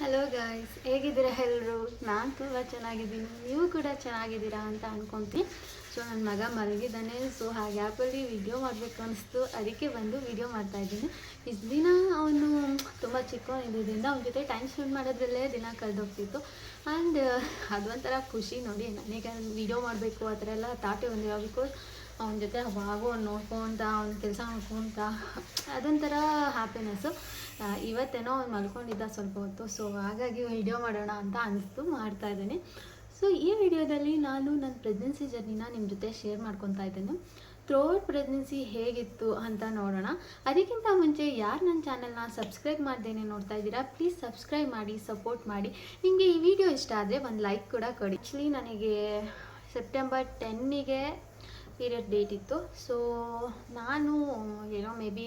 Hello guys, ಹೇಗಿದ್ದೀರಾ ಎಲ್ಲರೂ? ನಾನು ತುಂಬ ಚೆನ್ನಾಗಿದ್ದೀನಿ, ನೀವು ಕೂಡ ಚೆನ್ನಾಗಿದ್ದೀರಾ ಅಂತ ಅಂದ್ಕೊತೀನಿ. ಸೊ ನನ್ನ ಮಗ ಮಲಗಿದ್ದಾನೆ. ಸೊ ಆ ಗ್ಯಾಪಲ್ಲಿ ವಿಡಿಯೋ ಮಾಡಬೇಕು ಅನಿಸ್ತು, ಅದಕ್ಕೆ ಬಂದು ವಿಡಿಯೋ ಮಾಡ್ತಾಯಿದ್ದೀನಿ. ಇಷ್ಟು ದಿನ ಅವನು ತುಂಬ ಚಿಕ್ಕವನಿದ್ದರಿಂದ ಅವನ ಜೊತೆ ಟೈಮ್ ಸ್ಪೆಂಡ್ ಮಾಡೋದ್ರಲ್ಲೇ ದಿನ ಕಳೆದೋಗ್ತಿತ್ತು. ಆ್ಯಂಡ್ ಅದೊಂಥರ ಖುಷಿ ನೋಡಿ, ನನಗೆ ವಿಡಿಯೋ ಮಾಡಬೇಕು ಆ ಥರ ಎಲ್ಲ ತಾಟೆ ಬಂದಿರೋ. ಬಿಕಾಸ್ ಅವನ ಜೊತೆ ಅವಾಗೂ ಅವ್ನು ನೋಡ್ಕೊತ ಅವ್ನ ಕೆಲಸ ಮಾಡ್ಕೊತ ಅದೊಂಥರ ಹ್ಯಾಪಿನೆಸ್ಸು. ಇವತ್ತೇನೋ ಅವ್ನು ಮಲ್ಕೊಂಡಿದ್ದ ಸ್ವಲ್ಪ ಹೊತ್ತು, ಸೊ ಹಾಗಾಗಿ ವಿಡಿಯೋ ಮಾಡೋಣ ಅಂತ ಅನಿಸ್ತು, ಮಾಡ್ತಾಯಿದ್ದೀನಿ. ಸೊ ಈ ವಿಡಿಯೋದಲ್ಲಿ ನಾನು ನನ್ನ ಪ್ರೆಗ್ನೆನ್ಸಿ ಜರ್ನಿನ ನಿಮ್ಮ ಜೊತೆ ಶೇರ್ ಮಾಡ್ಕೊತಾ ಇದ್ದೇನೆ. ಥ್ರೂಔಟ್ ಪ್ರೆಗ್ನೆನ್ಸಿ ಹೇಗಿತ್ತು ಅಂತ ನೋಡೋಣ. ಅದಕ್ಕಿಂತ ಮುಂಚೆ ಯಾರು ನನ್ನ ಚಾನಲ್ನ ಸಬ್ಸ್ಕ್ರೈಬ್ ಮಾಡ್ದೇನೆ ನೋಡ್ತಾ ಇದ್ದೀರಾ, ಪ್ಲೀಸ್ ಸಬ್ಸ್ಕ್ರೈಬ್ ಮಾಡಿ, ಸಪೋರ್ಟ್ ಮಾಡಿ. ನಿಮಗೆ ಈ ವಿಡಿಯೋ ಇಷ್ಟ ಆದರೆ ಒಂದು ಲೈಕ್ ಕೂಡ ಕೊಡಿ. ಆ್ಯಕ್ಚುಲಿ ನನಗೆ ಸೆಪ್ಟೆಂಬರ್ 10ಗೆ ಪೀರಿಯಡ್ ಡೇಟ್ ಇತ್ತು. ಸೊ ನಾನು ಏನೋ ಮೇ ಬಿ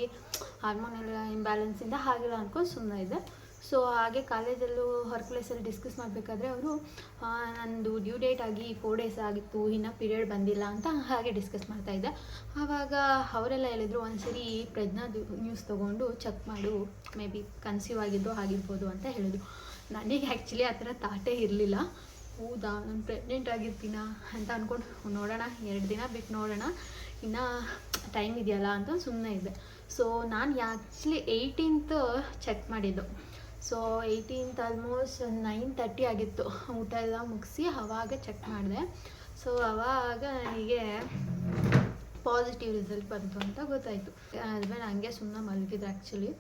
ಹಾರ್ಮೋನಲ್ ಇಂಬ್ಯಾಲೆನ್ಸಿಂದ ಹಾಗೆಲ್ಲ ಅಂದ್ಕೊಂಡು ಸುಮ್ಮನೆ ಇದ್ದೆ. ಸೊ ಹಾಗೆ ಕಾಲೇಜಲ್ಲೂ ಹೊರಗೆ ಪ್ಲೇಸಲ್ಲಿ ಡಿಸ್ಕಸ್ ಮಾಡಬೇಕಾದ್ರೆ ಅವರು ನಂದು ಡ್ಯೂ ಡೇಟ್ ಆಗಿ 4 days ಆಗಿತ್ತು, ಇನ್ನೂ ಪೀರಿಯಡ್ ಬಂದಿಲ್ಲ ಅಂತ ಹಾಗೆ ಡಿಸ್ಕಸ್ ಮಾಡ್ತಾಯಿದ್ದೆ. ಆವಾಗ ಅವರೆಲ್ಲ ಹೇಳಿದರು, ಒಂದ್ಸರಿ ಪ್ರೆಗ್ನಾದು ನ್ಯೂಸ್ ತೊಗೊಂಡು ಚೆಕ್ ಮಾಡು, ಮೇ ಬಿ ಕನ್ಸೀವ್ ಆಗಿದ್ದು ಆಗಿರ್ಬೋದು ಅಂತ ಹೇಳಿದ್ರು. ನನಗೆ ಆ್ಯಕ್ಚುಲಿ ಆ ಥರ ಥಾಟೇ ಇರಲಿಲ್ಲ. ಹೌದಾ, ನಾನು ಪ್ರೆಗ್ನೆಂಟ್ ಆಗಿರ್ತೀನ ಅಂತ ಅಂದ್ಕೊಂಡು ನೋಡೋಣ, 2 ದಿನ ಬಿಟ್ಟು ನೋಡೋಣ, ಇನ್ನೂ ಟೈಮ್ ಇದೆಯಲ್ಲ ಅಂತ ಸುಮ್ಮನೆ ಇದ್ದೆ. ಸೊ ನಾನು ಆ್ಯಕ್ಚುಲಿ 18th ಚೆಕ್ ಮಾಡಿದ್ದು. ಸೊ 18th ಆಲ್ಮೋಸ್ಟ್ 9:30 ಆಗಿತ್ತು, ಊಟ ಎಲ್ಲ ಮುಗಿಸಿ ಆವಾಗ ಚೆಕ್ ಮಾಡಿದೆ. ಸೊ ಆವಾಗ ನನಗೆ ಪಾಸಿಟಿವ್ ರಿಸಲ್ಟ್ ಬಂತು ಅಂತ ಗೊತ್ತಾಯಿತು. ಹಸ್ಬೆಂಡ್ ಹಂಗೆ ಸುಮ್ಮನೆ ಮಲಗಿದ್ರು. ಆ್ಯಕ್ಚುಲಿ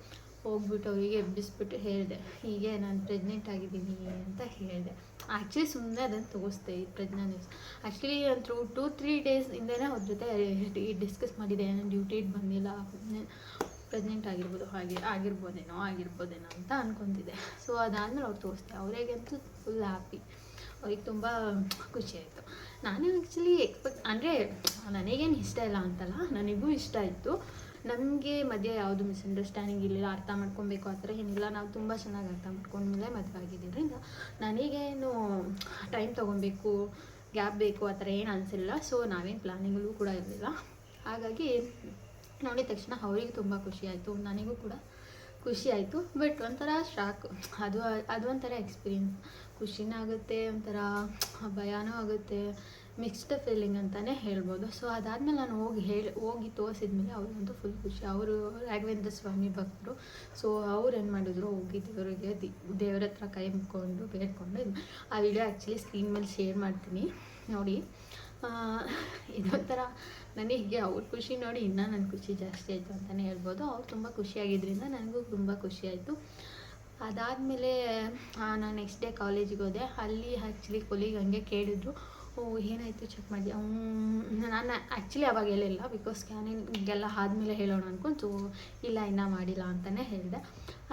ಹೋಗ್ಬಿಟ್ಟು ಅವರಿಗೆ ಎಬ್ಬಿಸ್ಬಿಟ್ಟು ಹೇಳಿದೆ, ಹೀಗೆ ನಾನು ಪ್ರೆಗ್ನೆಂಟ್ ಆಗಿದ್ದೀನಿ ಅಂತ ಹೇಳಿದೆ. ಆ್ಯಕ್ಚುಲಿ ಸುಮ್ಮನೆ ಅದನ್ನು ತೋರಿಸ್ದೆ, ಈ ಪ್ರೆಗ್ನೆಂಟ್ ನ್ಯೂಸ್. ಆ್ಯಕ್ಚುಲಿ ನಾನು 2-3 days ಹಿಂದೆನೇ ಅವ್ರ ಜೊತೆ ಡಿಸ್ಕಸ್ ಮಾಡಿದೆ, ನನ್ನ ಡ್ಯೂ ಡೇಟ್ ಬಂದಿಲ್ಲ, ಪ್ರೆಗ್ನೆಂಟ್ ಆಗಿರ್ಬೋದೇನೋ ಅಂತ ಅಂದ್ಕೊತಿದ್ದೆ. ಸೊ ಅದಾದಮೇಲೆ ಅವ್ರು ತೋರಿಸ್ದೆ, ಅವರಿಗಂತೂ ಫುಲ್ ಹ್ಯಾಪಿ, ಅವ್ರಿಗೆ ತುಂಬ ಖುಷಿಯಾಯಿತು. ನಾನು ಆ್ಯಕ್ಚುಲಿ ಅಂದರೆ ನನಗೇನು ಇಷ್ಟ ಇಲ್ಲ ಅಂತಲ್ಲ, ನನಗೂ ಇಷ್ಟ ಇತ್ತು. ನಮಗೆ ಮಧ್ಯೆ ಯಾವುದು ಮಿಸ್ಅಂಡರ್ಸ್ಟ್ಯಾಂಡಿಂಗ್ ಇರಲಿಲ್ಲ, ಅರ್ಥ ಮಾಡ್ಕೊಬೇಕು ಆ ಥರ ಏನಿಲ್ಲ. ನಾವು ತುಂಬ ಚೆನ್ನಾಗಿ ಅರ್ಥ ಮಾಡ್ಕೊಂಡ್ಮೇಲೆ ಮದುವೆ ಆಗಿದ್ದರಿಂದ ನನಗೇನು ಟೈಮ್ ತೊಗೊಬೇಕು, ಗ್ಯಾಪ್ ಬೇಕು ಆ ಥರ ಏನು ಅನಿಸಿಲ್ಲ. ಸೊ ನಾವೇನು ಪ್ಲಾನಿಂಗಲ್ಲೂ ಕೂಡ ಇರಲಿಲ್ಲ. ಹಾಗಾಗಿ ನೋಡಿದ ತಕ್ಷಣ ಅವರಿಗೂ ತುಂಬ ಖುಷಿ ಆಯಿತು, ನನಗೂ ಕೂಡ ಖುಷಿ ಆಯಿತು. ಬಟ್ ಒಂಥರ ಶಾಕು, ಅದು ಒಂಥರ ಎಕ್ಸ್ಪೀರಿಯನ್ಸ್. ಖುಷಿನೂ ಆಗುತ್ತೆ, ಒಂಥರ ಭಯನೂ ಆಗುತ್ತೆ, ಮಿಕ್ಸ್ಡ್ ಫೀಲಿಂಗ್ ಅಂತಲೇ ಹೇಳ್ಬೋದು. ಸೊ ಅದಾದಮೇಲೆ ನಾನು ಹೋಗಿ ತೋರಿಸಿದ್ಮೇಲೆ ಅವ್ರಿಗಂತೂ ಫುಲ್ ಖುಷಿ. ಅವರು ರಾಘವೇಂದ್ರ ಸ್ವಾಮಿ ಭಕ್ತರು. ಸೊ ಅವ್ರು ಏನು ಮಾಡಿದ್ರು, ಹೋಗಿ ದೇವರ ಹತ್ರ ಕೈ ಮುಕ್ಕೊಂಡು ಬೇಡ್ಕೊಂಡು, ಆ ವಿಡಿಯೋ ಆ್ಯಕ್ಚುಲಿ ಸ್ಕ್ರೀನ್ ಮೇಲೆ ಶೇರ್ ಮಾಡ್ತೀನಿ ನೋಡಿ. ಇದೊಂಥರ ನನಗೆ ಅವ್ರ ಖುಷಿ ನೋಡಿ ಇನ್ನೂ ನನ್ನ ಖುಷಿ ಜಾಸ್ತಿ ಆಯಿತು ಅಂತಲೇ ಹೇಳ್ಬೋದು. ಅವ್ರು ತುಂಬ ಖುಷಿಯಾಗಿದ್ದರಿಂದ ನನಗೂ ತುಂಬ ಖುಷಿ ಆಯಿತು. ಅದಾದಮೇಲೆ ನಾನು ನೆಕ್ಸ್ಟ್ ಡೇ ಕಾಲೇಜಿಗೆ ಹೋದೆ. ಅಲ್ಲಿ ಆ್ಯಕ್ಚುಲಿ ಕೊಲಿಗೆ ಹಂಗೆ ಕೇಳಿದ್ರು, ಏನಾಯಿತು ಚೆಕ್ ಮಾಡಿ. ನಾನು ಆ್ಯಕ್ಚುಲಿ ಅವಾಗ ಹೇಳಿಲ್ಲ, ಬಿಕಾಸ್ ಸ್ಕ್ಯಾನಿಂಗೆಲ್ಲ ಆದಮೇಲೆ ಹೇಳೋಣ ಅಂದ್ಕೊಂಡು. ಸೊ ಇಲ್ಲ, ಇನ್ನೂ ಮಾಡಿಲ್ಲ ಅಂತಲೇ ಹೇಳಿದೆ.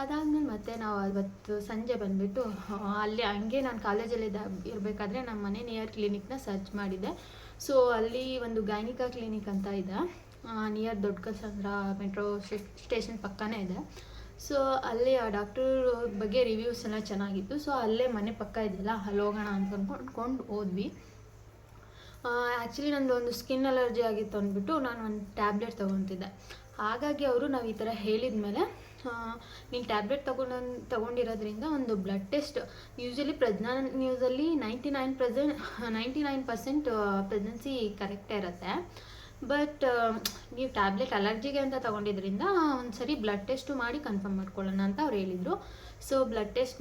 ಅದಾದಮೇಲೆ ಮತ್ತೆ ನಾವು ಅವತ್ತು ಸಂಜೆ ಬಂದುಬಿಟ್ಟು ಅಲ್ಲಿ ಹಂಗೆ ನಾನು ಕಾಲೇಜಲ್ಲಿ ಇರಬೇಕಾದ್ರೆ ನಮ್ಮ ಮನೆ ನಿಯರ್ ಕ್ಲಿನಿಕ್ನ ಸರ್ಚ್ ಮಾಡಿದ್ದೆ. ಸೊ ಅಲ್ಲಿ ಒಂದು ಗೈನಿಕಾ ಕ್ಲಿನಿಕ್ ಅಂತ ಇದೆ, ನಿಯರ್ ದೊಡ್ಡ ಕಸಂದ್ರ ಮೆಟ್ರೋ ಸ್ಟೇಷನ್ ಪಕ್ಕನೇ ಇದೆ. ಸೊ ಅಲ್ಲಿ ಆ ಡಾಕ್ಟರ್ ಬಗ್ಗೆ ರಿವ್ಯೂಸ್ ಎಲ್ಲ ಚೆನ್ನಾಗಿತ್ತು. ಸೊ ಅಲ್ಲೇ ಮನೆ ಪಕ್ಕ ಇದೆಯಲ್ಲ, ಅಲ್ಲಿ ಹೋಗೋಣ ಅಂತ ಅಂದ್ಕೊಂಡು ಹೋದ್ವಿ. ಆ್ಯಕ್ಚುಲಿ ನಂದು ಒಂದು ಸ್ಕಿನ್ ಅಲರ್ಜಿ ಆಗಿತ್ತು ಅಂದ್ಬಿಟ್ಟು ನಾನು ಒಂದು ಟ್ಯಾಬ್ಲೆಟ್ ತೊಗೊತಿದ್ದೆ. ಹಾಗಾಗಿ ಅವರು ನಾವು ಈ ಥರ ಹೇಳಿದ ಮೇಲೆ, ನೀನು ಟ್ಯಾಬ್ಲೆಟ್ ತೊಗೊಂಡಿರೋದ್ರಿಂದ ಒಂದು ಬ್ಲಡ್ ಟೆಸ್ಟ್, ಯೂಶಲಿ ನ್ಯೂಸಲ್ಲಿ 99% ಪ್ರೆಗ್ನೆನ್ಸಿ ಕರೆಕ್ಟೇ ಇರುತ್ತೆ. ಬಟ್ ನೀವು ಟ್ಯಾಬ್ಲೆಟ್ ಅಲರ್ಜಿಗೆ ಅಂತ ತೊಗೊಂಡಿದ್ರಿಂದ ಒಂದು ಸರಿ ಬ್ಲಡ್ ಟೆಸ್ಟು ಮಾಡಿ ಕನ್ಫರ್ಮ್ ಮಾಡ್ಕೊಳ್ಳೋಣ ಅಂತ ಅವ್ರು ಹೇಳಿದರು. ಸೊ ಬ್ಲಡ್ ಟೆಸ್ಟ್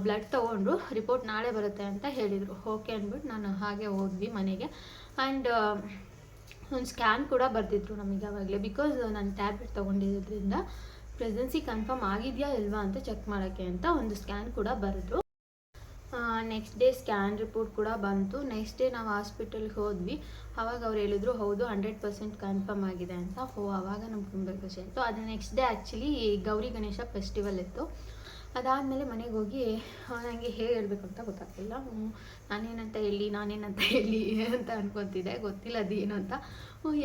ಬ್ಲಡ್ ತೊಗೊಂಡ್ರು, ರಿಪೋರ್ಟ್ ನಾಳೆ ಬರುತ್ತೆ ಅಂತ ಹೇಳಿದರು. ಓಕೆ ಅಂದ್ಬಿಟ್ಟು ನಾನು ಹಾಗೆ ಹೋದ್ವಿ ಮನೆಗೆ. ಆ್ಯಂಡ್ ಒಂದು ಸ್ಕ್ಯಾನ್ ಕೂಡ ಬರೆದಿದ್ರು ನಮಗೆ ಆವಾಗಲೇ, ಬಿಕಾಸ್ ನಾನು ಟ್ಯಾಬ್ಲೆಟ್ ತೊಗೊಂಡಿರೋದ್ರಿಂದ ಪ್ರೆಗ್ನೆನ್ಸಿ ಕನ್ಫರ್ಮ್ ಆಗಿದೆಯಾ ಇಲ್ವಾ ಅಂತ ಚೆಕ್ ಮಾಡೋಕ್ಕೆ ಅಂತ ಒಂದು ಸ್ಕ್ಯಾನ್ ಕೂಡ ಬರೆದ್ರು. ನೆಕ್ಸ್ಟ್ ಡೇ ಸ್ಕ್ಯಾನ್ ರಿಪೋರ್ಟ್ ಕೂಡ ಬಂತು. ನೆಕ್ಸ್ಟ್ ಡೇ ನಾವು ಹಾಸ್ಪಿಟಲ್ಗೆ ಹೋದ್ವಿ. ಆವಾಗ ಅವ್ರು ಹೇಳಿದ್ರು, ಹೌದು 100% ಕನ್ಫರ್ಮ್ ಆಗಿದೆ ಅಂತ. ಆವಾಗ ನಮ್ಗೆ ತುಂಬ ಖುಷಿ ಆಯಿತು. ಅದು next day actually Gauri Ganesha festival ಇತ್ತು. ಅದಾದಮೇಲೆ ಮನೆಗೆ ಹೋಗಿ ನನಗೆ ಹೇಗೆ ಹೇಳಬೇಕು ಅಂತ ಗೊತ್ತಾಗ್ತಿಲ್ಲ. ನಾನೇನಂತ ಹೇಳಿ ಅಂತ ಅನ್ಕೊತಿದ್ದೆ, ಗೊತ್ತಿಲ್ಲ ಅದು ಏನು ಅಂತ.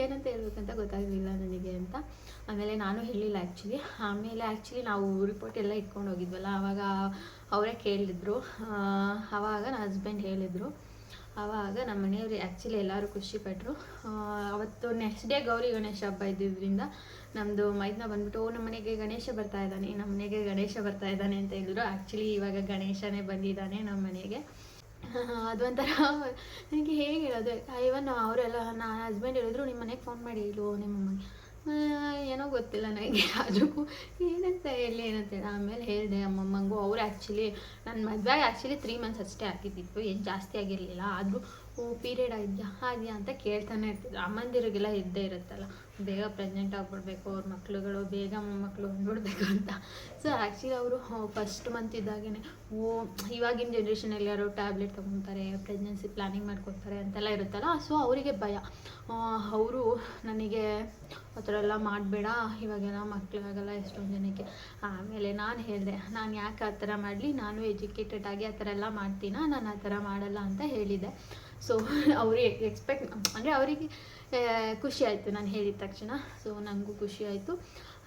ಏನಂತ ಹೇಳ್ಬೇಕಂತ ಗೊತ್ತಾಗಲಿಲ್ಲ ನನಗೆ ಅಂತ. ಆಮೇಲೆ ನಾನು ಹೇಳಿಲ್ಲ ಆ್ಯಕ್ಚುಲಿ. ಆಮೇಲೆ ಆ್ಯಕ್ಚುಲಿ ನಾವು ರಿಪೋರ್ಟ್ ಎಲ್ಲ ಇಟ್ಕೊಂಡು ಹೋಗಿದ್ವಲ್ಲ, ಆವಾಗ ಅವರೇ ಕೇಳಿದ್ರು. ಆವಾಗ ನನ್ನ ಹಸ್ಬೆಂಡ್ ಹೇಳಿದರು, ಆವಾಗ ನಮ್ಮ ಮನೆಯವರು ಆ್ಯಕ್ಚುಲಿ ಎಲ್ಲರೂ ಖುಷಿಪಟ್ಟರು. ಅವತ್ತು ನೆಕ್ಸ್ಟ್ ಡೇ ಗೌರಿ ಗಣೇಶ ಹಬ್ಬ ಇದ್ದಿದ್ದರಿಂದ ನಮ್ಮದು ಮೈದ್ನ ಬಂದ್ಬಿಟ್ಟು ನಮ್ಮ ಮನೆಗೆ ಗಣೇಶ ಬರ್ತಾ ಇದ್ದಾನೆ, ನಮ್ಮ ಮನೆಗೆ ಗಣೇಶ ಬರ್ತಾ ಇದ್ದಾನೆ ಅಂತ ಹೇಳಿದ್ರು. ಆ್ಯಕ್ಚುಲಿ ಇವಾಗ ಗಣೇಶನೇ ಬಂದಿದ್ದಾನೆ ನಮ್ಮ ಮನೆಗೆ. ಅದೊಂಥರ ನನಗೆ ಹೇಗೆ ಹೇಳೋದು, ಇವನ್ ಅವರೆಲ್ಲ ನನ್ನ ಹಸ್ಬೆಂಡ್ ಹೇಳಿದ್ರು ನಿಮ್ಮ ಮನೆಗೆ ಫೋನ್ ಮಾಡಿ ಹೇಳು ನಿಮ್ಮಮ್ಮಗೆ. ಏನೋ ಗೊತ್ತಿಲ್ಲ ನನಗೆ ಅದಕ್ಕೂ ಏನಂತ ಹೇಳಿ ಏನಂತ ಹೇಳಿ ಆಮೇಲೆ ಹೇಳಿದೆ ಅಮ್ಮಮ್ಮಂಗೂ. ಅವ್ರು ಆ್ಯಕ್ಚುಲಿ ನನ್ನ ಮದುವೆಗೆ ಆ್ಯಕ್ಚುಲಿ 3 months ಅಷ್ಟೇ ಆಗಿದ್ದಿತ್ತು, ಏನು ಜಾಸ್ತಿ ಆಗಿರಲಿಲ್ಲ. ಆದರೂ ಪೀರಿಯಡ್ ಆಗಿದೆಯಾ ಅಂತ ಕೇಳ್ತಾನೆ ಇರ್ತಿದ್ರು. ಅಮ್ಮಂದಿರಿಗೆಲ್ಲ ಇದ್ದೇ ಇರುತ್ತಲ್ಲ, ಬೇಗ ಪ್ರೆಗ್ನೆಂಟ್ ಆಗಿಬಿಡ್ಬೇಕು, ಅವ್ರ ಮಕ್ಳುಗಳು ಬೇಗ ಮೊಮ್ಮಕ್ಕಳು ಬಂದ್ಬಿಡ್ಬೇಕು ಅಂತ. ಸೊ ಆ್ಯಕ್ಚುಲಿ ಅವರು ಫಸ್ಟ್ ಮಂತ್ ಇದ್ದಾಗೇ ಇವಾಗಿನ ಜನ್ರೇಷನಲ್ಲಿ ಯಾರೋ ಟ್ಯಾಬ್ಲೆಟ್ ತೊಗೊತಾರೆ, ಪ್ರೆಗ್ನೆನ್ಸಿ ಪ್ಲ್ಯಾನಿಂಗ್ ಮಾಡ್ಕೊತಾರೆ ಅಂತೆಲ್ಲ ಇರುತ್ತಲ್ಲ. ಸೊ ಅವರಿಗೆ ಭಯ. ಅವರು ನನಗೆ ಆ ಥರ ಎಲ್ಲ ಮಾಡಬೇಡ, ಇವಾಗೆಲ್ಲ ಮಕ್ಕಳಾಗಲ್ಲ ಎಷ್ಟೊಂದು ಜನಕ್ಕೆ. ಆಮೇಲೆ ನಾನು ಹೇಳಿದೆ, ನಾನು ಯಾಕೆ ಆ ಥರ ಮಾಡಲಿ, ನಾನು ಎಜುಕೇಟೆಡ್ ಆಗಿ ಆ ಥರ ಎಲ್ಲ ಮಾಡ್ತೀನ, ನಾನು ಆ ಥರ ಮಾಡಲ್ಲ ಅಂತ ಹೇಳಿದೆ. ಸೊ ಅವ್ರಿಗೆ ಅಂದರೆ ಅವರಿಗೆ ಖುಷಿ ಆಯಿತು ನಾನು ಹೇಳಿದ ತಕ್ಷಣ. ಸೊ ನನಗೂ ಖುಷಿ ಆಯಿತು.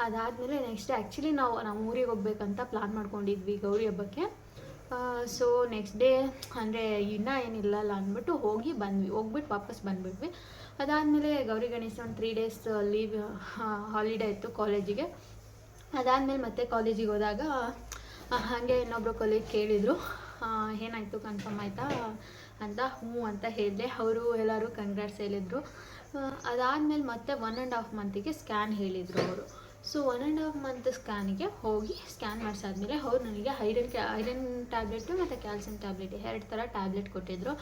ಅದಾದಮೇಲೆ ನೆಕ್ಸ್ಟ್ ಆ್ಯಕ್ಚುಲಿ ನಾವು ಊರಿಗೆ ಹೋಗ್ಬೇಕಂತ ಪ್ಲ್ಯಾನ್ ಮಾಡ್ಕೊಂಡಿದ್ವಿ ಗೌರಿ ಹಬ್ಬಕ್ಕೆ. ಸೊ ನೆಕ್ಸ್ಟ್ ಡೇ ಅಂದರೆ ಇನ್ನೂ ಏನಿಲ್ಲಲ್ಲ ಅಂದ್ಬಿಟ್ಟು ಹೋಗ್ಬಿಟ್ಟು ವಾಪಸ್ ಬಂದುಬಿಟ್ವಿ. ಅದಾದಮೇಲೆ ಗೌರಿ ಗಣೇಶ ಒಂದು 3 days ಲೀವ್ ಹಾಲಿಡೇ ಇತ್ತು ಕಾಲೇಜಿಗೆ. ಅದಾದಮೇಲೆ ಮತ್ತೆ ಕಾಲೇಜಿಗೆ ಹೋದಾಗ ಹಾಗೆ ಇನ್ನೊಬ್ಬರು ಕೊಲೀಗ್ ಕೇಳಿದರು, ಏನಾಯಿತು ಕನ್ಫರ್ಮ್ ಆಯಿತಾ ಅಂತ. ಹ್ಞೂ ಅಂತ ಹೇಳಿದೆ. ಅವರು ಎಲ್ಲರೂ ಕಂಗ್ರಾಟ್ಸ್ ಹೇಳಿದರು. ಅದಾದಮೇಲೆ ಮತ್ತೆ 1.5 months ಸ್ಕ್ಯಾನ್ ಹೇಳಿದರು ಅವರು. ಸೊ 1.5 months ಸ್ಕ್ಯಾನಿಗೆ ಹೋಗಿ ಸ್ಕ್ಯಾನ್ ಮಾಡಿಸಾದ್ಮೇಲೆ ಅವ್ರು ನನಗೆ ಐರನ್ ಟ್ಯಾಬ್ಲೆಟು ಮತ್ತು ಕ್ಯಾಲ್ಸಿಯಂ ಟ್ಯಾಬ್ಲೆಟ್ 2 ಥರ ಟ್ಯಾಬ್ಲೆಟ್ ಕೊಟ್ಟಿದ್ದರು.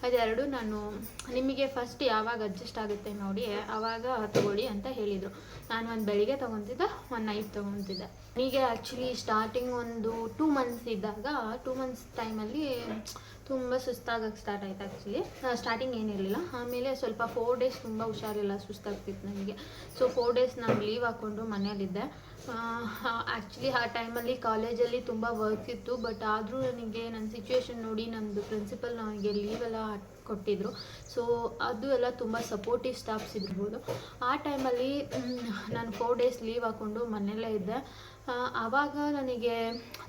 ಅದೆರಡು ನಾನು ನಿಮಗೆ ಫಸ್ಟ್ ಯಾವಾಗ ಅಡ್ಜಸ್ಟ್ ಆಗುತ್ತೆ ನೋಡಿ ಆವಾಗ ತೊಗೊಳ್ಳಿ ಅಂತ ಹೇಳಿದರು. ನಾನು ಒಂದು ಬೆಳಿಗ್ಗೆ ತೊಗೊತಿದ್ದೆ, ಒಂದು ನೈಟ್ ತೊಗೊತಿದ್ದೆ. ನನಗೆ ಆ್ಯಕ್ಚುಲಿ ಸ್ಟಾರ್ಟಿಂಗ್ ಒಂದು 2 months ಇದ್ದಾಗ 2 months ಟೈಮಲ್ಲಿ ತುಂಬ ಸುಸ್ತಾಗಕ್ಕೆ ಸ್ಟಾರ್ಟ್ ಆಯಿತು. ಆ್ಯಕ್ಚುಲಿ ಸ್ಟಾರ್ಟಿಂಗ್ ಏನಿರಲಿಲ್ಲ, ಆಮೇಲೆ ಸ್ವಲ್ಪ 4 days ತುಂಬ ಹುಷಾರಿಲ್ಲ, ಸುಸ್ತಾಗ್ತಿತ್ತು ನನಗೆ. ಸೊ 4 days ನಾನು ಲೀವ್ ಹಾಕ್ಕೊಂಡು ಮನೇಲಿದ್ದೆ. ಆ್ಯಕ್ಚುಲಿ ಆ ಟೈಮಲ್ಲಿ ಕಾಲೇಜಲ್ಲಿ ತುಂಬ ವರ್ಕ್ ಇತ್ತು. ಬಟ್ ಆದರೂ ನನಗೆ ನನ್ನ ಸಿಚುವೇಶನ್ ನೋಡಿ ನನ್ನದು ಪ್ರಿನ್ಸಿಪಲ್ ನನಗೆ ಲೀವೆಲ್ಲ ಕೊಟ್ಟಿದ್ದರು. ಸೊ ಅದು ಎಲ್ಲ ತುಂಬ ಸಪೋರ್ಟಿವ್ ಸ್ಟಾಫ್ಸ್ ಇರ್ಬೋದು. ಆ ಟೈಮಲ್ಲಿ ನಾನು 4 days ಲೀವ್ ಹಾಕ್ಕೊಂಡು ಮನೆಯಲ್ಲೇ ಇದ್ದೆ. ಆವಾಗ ನನಗೆ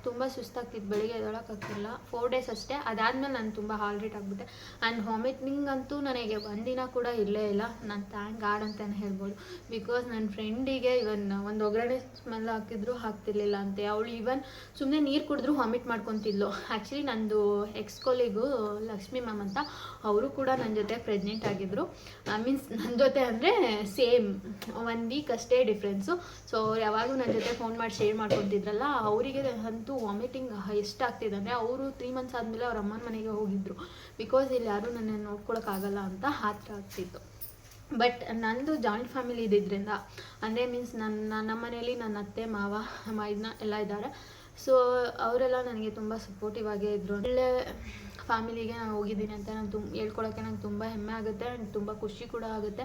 ತುಂಬ ಸುಸ್ತಾಗ್ತಿತ್ತು, ಬೆಳಿಗ್ಗೆ ಎದ್ದೇಳೋಕ್ಕಾಗ್ತಿಲ್ಲ. 4 days ಅಷ್ಟೇ. ಅದಾದಮೇಲೆ ನಾನು ತುಂಬ ಹಾಲ್ರೇಟ್ ಆಗಿಬಿಟ್ಟೆ. ಆ್ಯಂಡ್ ವಾಮಿಟಿಂಗ್ ಅಂತೂ ನನಗೆ ಒಂದಿನ ಕೂಡ ಇಲ್ಲೇ ಇಲ್ಲ. ನಾನು ಥ್ಯಾಂಕ್ ಗಾಡ್ ಅಂತಲೇ ಹೇಳ್ಬೋದು. ಬಿಕಾಸ್ ನನ್ನ ಫ್ರೆಂಡಿಗೆ ಒಂದು ಒಗ್ಗರಣೆ ಸ್ಮೆಲ್ ಹಾಕ್ತಿರ್ಲಿಲ್ಲ ಅಂತೆ. ಅವಳು ಈವನ್ ಸುಮ್ಮನೆ ನೀರು ಕುಡಿದ್ರೂ ವಾಮಿಟ್ ಮಾಡ್ಕೊತಿದ್ಲು. ಆ್ಯಕ್ಚುಲಿ ನಂದು ಎಕ್ಸ್ ಕೊಲೀಗು ಲಕ್ಷ್ಮಿ ಮ್ಯಾಮ್ ಅಂತ, ಅವರು ಕೂಡ ನನ್ನ ಜೊತೆ ಪ್ರೆಗ್ನೆಂಟ್ ಆಗಿದ್ದರು. ಮೀನ್ಸ್ ನನ್ನ ಜೊತೆ ಅಂದರೆ ಸೇಮ್ 1 week ಅಷ್ಟೇ ಡಿಫ್ರೆನ್ಸು. ಸೊ ಅವ್ರು ಯಾವಾಗೂ ನನ್ನ ಜೊತೆ ಫೋನ್ ಮಾಡಿ ಶೇರ್ ಮಾಡ್ಕೊತಿದ್ರಲ್ಲ, ಅವರಿಗೆ ಅಂತೂ ವಾಮಿಟಿಂಗ್ ಎಷ್ಟಾಗ್ತಿದೆ ಅಂದರೆ ಅವರು 3 months ಆದಮೇಲೆ ಅವ್ರ ಅಮ್ಮನ ಮನೆಗೆ ಹೋಗಿದ್ದರು. ಬಿಕಾಸ್ ಇಲ್ಲಿ ಯಾರೂ ನನ್ನ ನೋಡ್ಕೊಳಕ್ಕಾಗಲ್ಲ ಅಂತ ಆ ಥರ ಆಗ್ತಿತ್ತು. ಬಟ್ ನಂದು ಜಾಯಿಂಟ್ ಫ್ಯಾಮಿಲಿ ಇದ್ದಿದ್ದರಿಂದ ಅಂದರೆ ಮೀನ್ಸ್ ನಮ್ಮ ಮನೇಲಿ ನನ್ನ ಅತ್ತೆ ಮಾವ ಮೈದ್ನ ಎಲ್ಲ ಇದ್ದಾರೆ. ಸೊ ಅವರೆಲ್ಲ ನನಗೆ ತುಂಬ ಸಪೋರ್ಟಿವ್ ಆಗೇ ಇದ್ದರು. ಒಳ್ಳೆ ಫ್ಯಾಮಿಲಿಗೆ ನಾನು ಹೋಗಿದ್ದೀನಿ ಅಂತ ನಾನು ಹೇಳ್ಕೊಳಕ್ಕೆ ನಂಗೆ ತುಂಬ ಹೆಮ್ಮೆ ಆಗುತ್ತೆ. ಆ್ಯಂಡ್ ತುಂಬ ಖುಷಿ ಕೂಡ ಆಗುತ್ತೆ.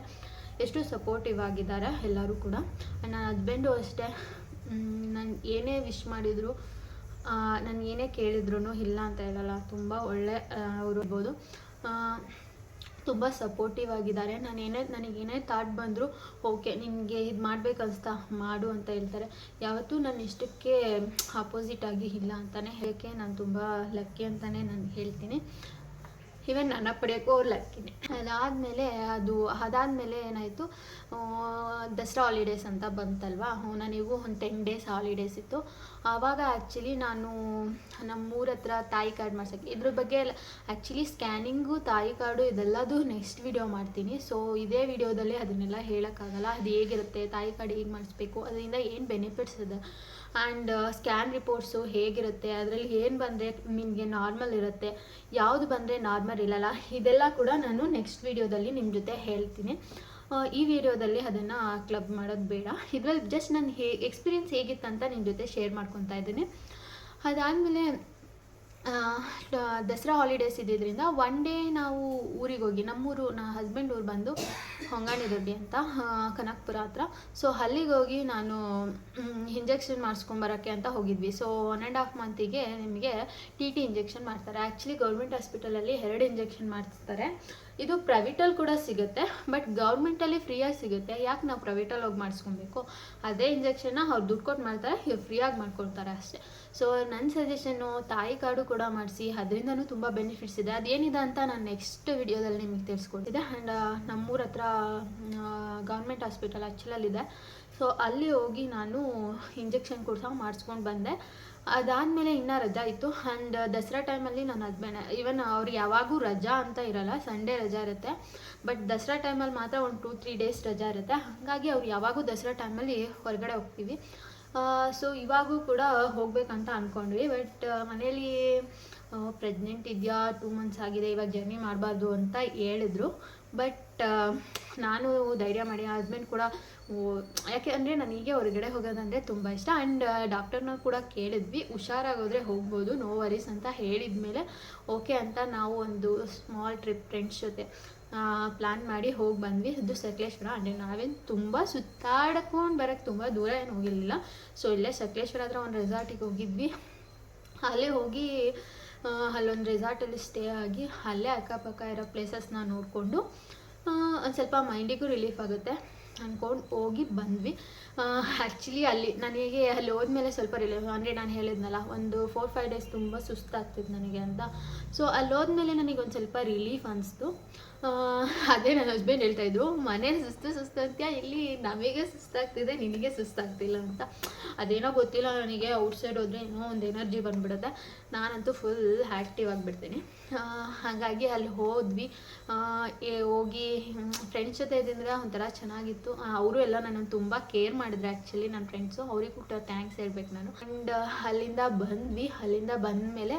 ಎಷ್ಟು ಸಪೋರ್ಟಿವ್ ಆಗಿದ್ದಾರೆ ಎಲ್ಲರೂ ಕೂಡ. ನನ್ನ ಹಸ್ಬೆಂಡು ಅಷ್ಟೇ, ನಾನು ಏನೇ ವಿಶ್ ಮಾಡಿದ್ರು, ನಾನು ಏನೇ ಕೇಳಿದ್ರು ಇಲ್ಲ ಅಂತ ಹೇಳಲ್ಲ. ತುಂಬ ಒಳ್ಳೆ ಅವರು ಇರ್ಬೋದು, ತುಂಬ ಸಪೋರ್ಟಿವ್ ಆಗಿದ್ದಾರೆ. ನನಗೇನೇ ಥಾಟ್ ಬಂದರೂ ಓಕೆ ನಿನಗೆ ಇದು ಮಾಡಬೇಕನ್ನಿಸ್ತಾ ಮಾಡು ಅಂತ ಹೇಳ್ತಾರೆ. ಯಾವತ್ತೂ ನನ್ನ ಇಷ್ಟಕ್ಕೆ ಅಪೋಸಿಟ್ ಆಗಿ ಇಲ್ಲ ಅಂತಲೇ ಹೇಳೋಕ್ಕೆ ನಾನು ತುಂಬ ಲಕ್ಕಿ ಅಂತಲೇ ನಾನು ಹೇಳ್ತೀನಿ. ಈವನ್ ನನ್ನ ಪಡೆಯೋಕ್ಕೂ ಅವ್ರು ಲಕ್ಕಿನೇ. ಅದಾದಮೇಲೆ ಏನಾಯಿತು, ದಸರಾ ಹಾಲಿಡೇಸ್ ಅಂತ ಬಂತಲ್ವಾ, ನನಗೂ ಒಂದು 10 days ಹಾಲಿಡೇಸ್ ಇತ್ತು. ಆವಾಗ ಆ್ಯಕ್ಚುಲಿ ನಾನು ನಮ್ಮೂರ ಹತ್ರ ತಾಯಿ ಕಾರ್ಡ್ ಮಾಡ್ಸೋಕ್ಕೆ, ಇದ್ರ ಬಗ್ಗೆ ಆ್ಯಕ್ಚುಲಿ ಸ್ಕ್ಯಾನಿಂಗು ತಾಯಿ ಕಾರ್ಡು ಇದೆಲ್ಲದು ನೆಕ್ಸ್ಟ್ ವಿಡಿಯೋ ಮಾಡ್ತೀನಿ. ಸೊ ಇದೇ ವಿಡಿಯೋದಲ್ಲಿ ಅದನ್ನೆಲ್ಲ ಹೇಳೋಕ್ಕಾಗಲ್ಲ. ಅದು ಹೇಗಿರುತ್ತೆ, ತಾಯಿ ಕಾರ್ಡ್ ಹೇಗೆ ಮಾಡಿಸ್ಬೇಕು, ಅದರಿಂದ ಏನು ಬೆನಿಫಿಟ್ಸ್ ಇದೆ, ಆ್ಯಂಡ್ ಸ್ಕ್ಯಾನ್ ರಿಪೋರ್ಟ್ಸು ಹೇಗಿರುತ್ತೆ, ಅದರಲ್ಲಿ ಏನು ಬಂದರೆ ನಿಮಗೆ ನಾರ್ಮಲ್ ಇರುತ್ತೆ, ಯಾವುದು ಬಂದರೆ ನಾರ್ಮಲ್ ಇರಲ್ಲ, ಇದೆಲ್ಲ ಕೂಡ ನಾನು ನೆಕ್ಸ್ಟ್ ವಿಡಿಯೋದಲ್ಲಿ ನಿಮ್ಮ ಜೊತೆ ಹೇಳ್ತೀನಿ. ಈ ವಿಡಿಯೋದಲ್ಲಿ ಅದನ್ನು ಕ್ಲಬ್ ಮಾಡೋದು ಬೇಡ. ಇದರಲ್ಲಿ ಜಸ್ಟ್ ನನ್ನ ಎಕ್ಸ್ಪೀರಿಯೆನ್ಸ್ ಹೇಗಿತ್ತಂತ ನಿಮ್ಮ ಜೊತೆ ಶೇರ್ ಮಾಡ್ಕೊತಾ ಇದ್ದೀನಿ. ಅದಾದಮೇಲೆ ದಸರಾ ಹಾಲಿಡೇಸ್ ಇದ್ದಿದ್ದರಿಂದ 1 day ನಾವು ಊರಿಗೆ ಹೋಗಿ, ನಮ್ಮೂರು ಹಸ್ಬೆಂಡ್ ಊರು ಬಂದು ಹೊಂಗಾಣಿ ದೊಡ್ಡಿ ಅಂತ ಕನಕಪುರ ಹತ್ರ. ಸೊ ಅಲ್ಲಿಗೆ ಹೋಗಿ ನಾನು ಇಂಜೆಕ್ಷನ್ ಮಾಡಿಸ್ಕೊಂಬರೋಕ್ಕೆ ಅಂತ ಹೋಗಿದ್ವಿ. ಸೊ 1.5 months ನಿಮಗೆ TT ಇಂಜೆಕ್ಷನ್ ಮಾಡ್ತಾರೆ. ಆ್ಯಕ್ಚುಲಿ ಗೌರ್ಮೆಂಟ್ ಹಾಸ್ಪಿಟಲಲ್ಲಿ 2 ಇಂಜೆಕ್ಷನ್ ಮಾಡಿಸ್ತಾರೆ. ಇದು ಪ್ರೈವೇಟಲ್ಲಿ ಕೂಡ ಸಿಗುತ್ತೆ, ಬಟ್ ಗೌರ್ಮೆಂಟಲ್ಲಿ ಫ್ರೀಯಾಗಿ ಸಿಗುತ್ತೆ. ಯಾಕೆ ನಾವು ಪ್ರೈವೇಟಲ್ಲಿ ಹೋಗಿ ಮಾಡಿಸ್ಕೊಬೇಕು? ಅದೇ ಇಂಜೆಕ್ಷನ್ನ ಅವ್ರು ದುಡ್ಡು ಕೊಟ್ಟು ಮಾಡ್ತಾರೆ, ಇವ್ರು ಫ್ರೀಯಾಗಿ ಮಾಡ್ಕೊಳ್ತಾರೆ ಅಷ್ಟೇ. ಸೊ ನನ್ನ ಸಜೆಷನ್ನು ತಾಯಿ ಕಾರ್ಡು ಕೂಡ ಮಾಡಿಸಿ, ಅದರಿಂದನೂ ತುಂಬ ಬೆನಿಫಿಟ್ಸ್ ಇದೆ. ಅದೇನಿದೆ ಅಂತ ನಾನು ನೆಕ್ಸ್ಟ್ ವಿಡಿಯೋದಲ್ಲಿ ನಿಮಗೆ ತಿಳಿಸ್ಕೊಡ್ತಿದ್ದೆ. ಆ್ಯಂಡ್ ನಮ್ಮೂರ ಹತ್ರ ಗೌರ್ಮೆಂಟ್ ಹಾಸ್ಪಿಟಲ್ ಅಚ್ಚಲಲ್ಲಿದೆ. ಸೊ ಅಲ್ಲಿ ಹೋಗಿ ನಾನು ಇಂಜೆಕ್ಷನ್ ಕೂಡ ಮಾಡಿಸ್ಕೊಂಡು ಬಂದೆ. ಅದಾದಮೇಲೆ ಇನ್ನೂ ರಜಾ ಇತ್ತು. ಆ್ಯಂಡ್ ದಸರಾ ಟೈಮಲ್ಲಿ ನನ್ನ ಹಸ್ಬೆಂಡ್, ಈವನ್ ಅವ್ರಿಗೆ ಯಾವಾಗೂ ರಜಾ ಅಂತ ಇರಲ್ಲ, ಸಂಡೇ ರಜಾ ಇರುತ್ತೆ. ಬಟ್ ದಸರಾ ಟೈಮಲ್ಲಿ ಮಾತ್ರ ಒಂದು 2-3 ಡೇಸ್ ರಜಾ ಇರುತ್ತೆ. ಹಾಗಾಗಿ ಅವ್ರು ಯಾವಾಗೂ ದಸರಾ ಟೈಮಲ್ಲಿ ಹೊರಗಡೆ ಹೋಗ್ತೀವಿ. ಸೊ ಇವಾಗೂ ಕೂಡ ಹೋಗ್ಬೇಕಂತ ಅಂದ್ಕೊಂಡ್ವಿ. ಬಟ್ ಮನೇಲಿ ಪ್ರೆಗ್ನೆಂಟ್ ಇದೆಯಾ, 2 ಮಂತ್ಸ್ ಆಗಿದೆ, ಇವಾಗ ಜರ್ನಿ ಮಾಡಬಾರ್ದು ಅಂತ ಹೇಳಿದ್ರು. ಬಟ್ ನಾನು ಧೈರ್ಯ ಮಾಡಿ, ಹಸ್ಬೆಂಡ್ ಕೂಡ ಯಾಕೆ ಅಂದರೆ ನನಗೆ ಹೊರಗಡೆ ಹೋಗೋದಂದರೆ ತುಂಬ ಇಷ್ಟ. ಆ್ಯಂಡ್ ಡಾಕ್ಟರ್ನ ಕೂಡ ಕೇಳಿದ್ವಿ, ಹುಷಾರಾಗೋದ್ರೆ ಹೋಗ್ಬೋದು, ನೋ ವರೀಸ್ ಅಂತ ಹೇಳಿದ ಮೇಲೆ ಓಕೆ ಅಂತ ನಾವು ಒಂದು ಸ್ಮಾಲ್ ಟ್ರಿಪ್ ಫ್ರೆಂಡ್ಸ್ ಜೊತೆ ಪ್ಲ್ಯಾನ್ ಮಾಡಿ ಹೋಗಿ ಬಂದ್ವಿ. ಅದು ಸಕಲೇಶ್ವರ. ಅಂದರೆ ನಾವೇನು ತುಂಬ ಸುತ್ತಾಡ್ಕೊಂಡು ಬರೋಕ್ಕೆ ತುಂಬ ದೂರ ಏನು ಹೋಗಿರಲಿಲ್ಲ. ಸೊ ಇಲ್ಲೇ ಸಕಲೇಶ್ವರ ಹತ್ರ ಒಂದು ರೆಸಾರ್ಟಿಗೆ ಹೋಗಿದ್ವಿ. ಅಲ್ಲೇ ಹೋಗಿ ಅಲ್ಲೊಂದು ರೆಸಾರ್ಟಲ್ಲಿ ಸ್ಟೇ ಆಗಿ ಅಲ್ಲೇ ಅಕ್ಕಪಕ್ಕ ಇರೋ ಪ್ಲೇಸಸ್ನ ನೋಡಿಕೊಂಡು ಒಂದು ಸ್ವಲ್ಪ ಮೈಂಡಿಗೂ ರಿಲೀಫ್ ಆಗುತ್ತೆ ಅಂದ್ಕೊಂಡು ಹೋಗಿ ಬಂದ್ವಿ. ಆ್ಯಕ್ಚುಲಿ ನನಗೆ ಅಲ್ಲಿ ಹೋದ್ಮೇಲೆ ಸ್ವಲ್ಪ ರಿಲೀಫ್, ಅಂದರೆ ನಾನು ಹೇಳಿದ್ನಲ್ಲ ಒಂದು 4-5 ಡೇಸ್ ತುಂಬ ಸುಸ್ತಾಗ್ತಿತ್ತು ನನಗೆ ಅಂತ. ಸೊ ಅಲ್ಲಿ ಹೋದ್ಮೇಲೆ ನನಗೆ ಒಂದು ಸ್ವಲ್ಪ ರಿಲೀಫ್ ಅನಿಸ್ತು. ಅದೇ ನನ್ನ ಹಸ್ಬೆಂಡ್ ಹೇಳ್ತಾಯಿದ್ರು, ಮನೆ ಸುಸ್ತು ಅಂತ್ಯಾ, ಇಲ್ಲಿ ನಮಗೆ ಸುಸ್ತಾಗ್ತಿದೆ, ನಿನಗೆ ಸುಸ್ತಾಗ್ತಿಲ್ಲ ಅಂತ. ಅದೇನೋ ಗೊತ್ತಿಲ್ಲ ನನಗೆ, ಔಟ್ಸೈಡ್ ಹೋದರೆ ಏನೋ ಒಂದು ಎನರ್ಜಿ ಬಂದುಬಿಡುತ್ತೆ. ನಾನಂತೂ ಫುಲ್ ಆ್ಯಕ್ಟಿವ್ ಆಗಿಬಿಡ್ತೀನಿ. ಹಾಗಾಗಿ ಅಲ್ಲಿ ಹೋದ್ವಿ. ಹೋಗಿ ಫ್ರೆಂಡ್ಸ್ ಜೊತೆ ಇದ್ದರೆ ಒಂಥರ ಚೆನ್ನಾಗಿತ್ತು. ಅವರು ಎಲ್ಲ ನನ್ನನ್ನು ತುಂಬ ಕೇರ್ ಮಾಡಿದ್ರು. ಆ್ಯಕ್ಚುಲಿ ನನ್ನ ಫ್ರೆಂಡ್ಸು, ಅವ್ರಿಗೆ ಕೂಡ ಥ್ಯಾಂಕ್ಸ್ ಹೇಳ್ಬೇಕು ನಾನು. ಆ್ಯಂಡ್ ಅಲ್ಲಿಂದ ಬಂದ್ವಿ. ಅಲ್ಲಿಂದ ಬಂದಮೇಲೆ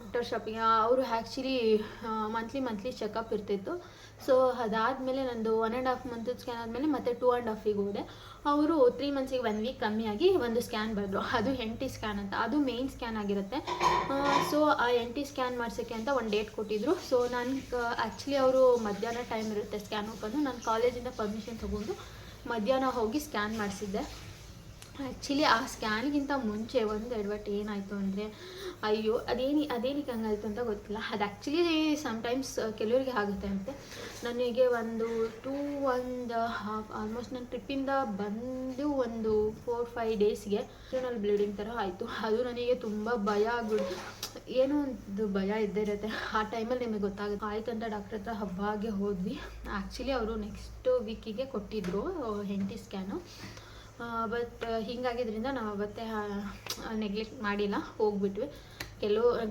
ಡಾಕ್ಟರ್ ಶಾಪಿಂಗ್, ಅವರು ಆ್ಯಕ್ಚುಲಿ ಮಂತ್ಲಿ ಚೆಕಪ್ ಇರ್ತಿತ್ತು. ಸೊ ಅದಾದಮೇಲೆ ನಂದು 1.5 ಮಂತ್ ಸ್ಕ್ಯಾನ್ ಆದಮೇಲೆ ಮತ್ತೆ 2.5 ಹೋದೆ. ಅವರು 3 ಮಂತ್ಸಿಗೆ 1 ವೀಕ್ ಕಮ್ಮಿಯಾಗಿ ಒಂದು ಸ್ಕ್ಯಾನ್ ಬರೆದ್ರು. ಅದು NT ಸ್ಕ್ಯಾನ್ ಅಂತ, ಅದು ಮೇನ್ ಸ್ಕ್ಯಾನ್ ಆಗಿರುತ್ತೆ. ಸೊ ಆ NT ಸ್ಕ್ಯಾನ್ ಮಾಡ್ಸೋಕ್ಕೆ ಅಂತ ಒಂದು ಡೇಟ್ ಕೊಟ್ಟಿದ್ದರು. ಸೊ ನಾನು ಆ್ಯಕ್ಚುಲಿ ಅವರು ಮಧ್ಯಾಹ್ನ ಟೈಮ್ ಇರುತ್ತೆ ಸ್ಕ್ಯಾನ್ ಓಪನ್ನು. ನಾನು ಕಾಲೇಜಿಂದ ಪರ್ಮಿಷನ್ ತೊಗೊಂಡು ಮಧ್ಯಾಹ್ನ ಹೋಗಿ ಸ್ಕ್ಯಾನ್ ಮಾಡಿಸಿದ್ದೆ. ಆ್ಯಕ್ಚುಲಿ ಆ ಸ್ಕ್ಯಾನ್ಗಿಂತ ಮುಂಚೆ ಒಂದು ಎಡವಟ್ಟು ಏನಾಯಿತು ಅಂದರೆ, ಅಯ್ಯೋ ಅದೇನಕ್ಕೆ ಹಂಗಾಯಿತು ಅಂತ ಗೊತ್ತಿಲ್ಲ. ಅದು ಆ್ಯಕ್ಚುಲಿ ಸಮ್ಟೈಮ್ಸ್ ಕೆಲವರಿಗೆ ಆಗುತ್ತೆ ಅಂತೆ. ನನಗೆ ಒಂದು 2.5 ಆಲ್ಮೋಸ್ಟ್ ನನ್ನ ಟ್ರಿಪ್ಪಿಂದ ಬಂದು ಒಂದು 4-5 ಡೇಸ್ಗೆ ಇಂಟರ್ನಲ್ ಬ್ಲೀಡಿಂಗ್ ಥರ ಆಯಿತು. ಅದು ನನಗೆ ತುಂಬ ಭಯ ಆಗ್ಬಿಡ್ತು. ಏನೋ ಒಂದು ಭಯ ಇದ್ದೇ ಇರುತ್ತೆ ಆ ಟೈಮಲ್ಲಿ, ನಿಮಗೆ ಗೊತ್ತಾಗುತ್ತೆ. ಆಯ್ತು ಅಂತ ಡಾಕ್ಟ್ರ್ ಹತ್ರ ಹಬ್ಬಾಗೆ ಹೋದ್ವಿ. ಆ್ಯಕ್ಚುಲಿ ಅವರು ನೆಕ್ಸ್ಟ್ ವೀಕಿಗೆ ಕೊಟ್ಟಿದ್ದರು NT ಸ್ಕ್ಯಾನು. ಬಟ್ ಹೀಗಾಗಿದ್ದರಿಂದ ನಾವು ಅವತ್ತೇ ನೆಗ್ಲೆಕ್ಟ್ ಮಾಡಿಲ್ಲ, ಹೋಗ್ಬಿಟ್ವಿ.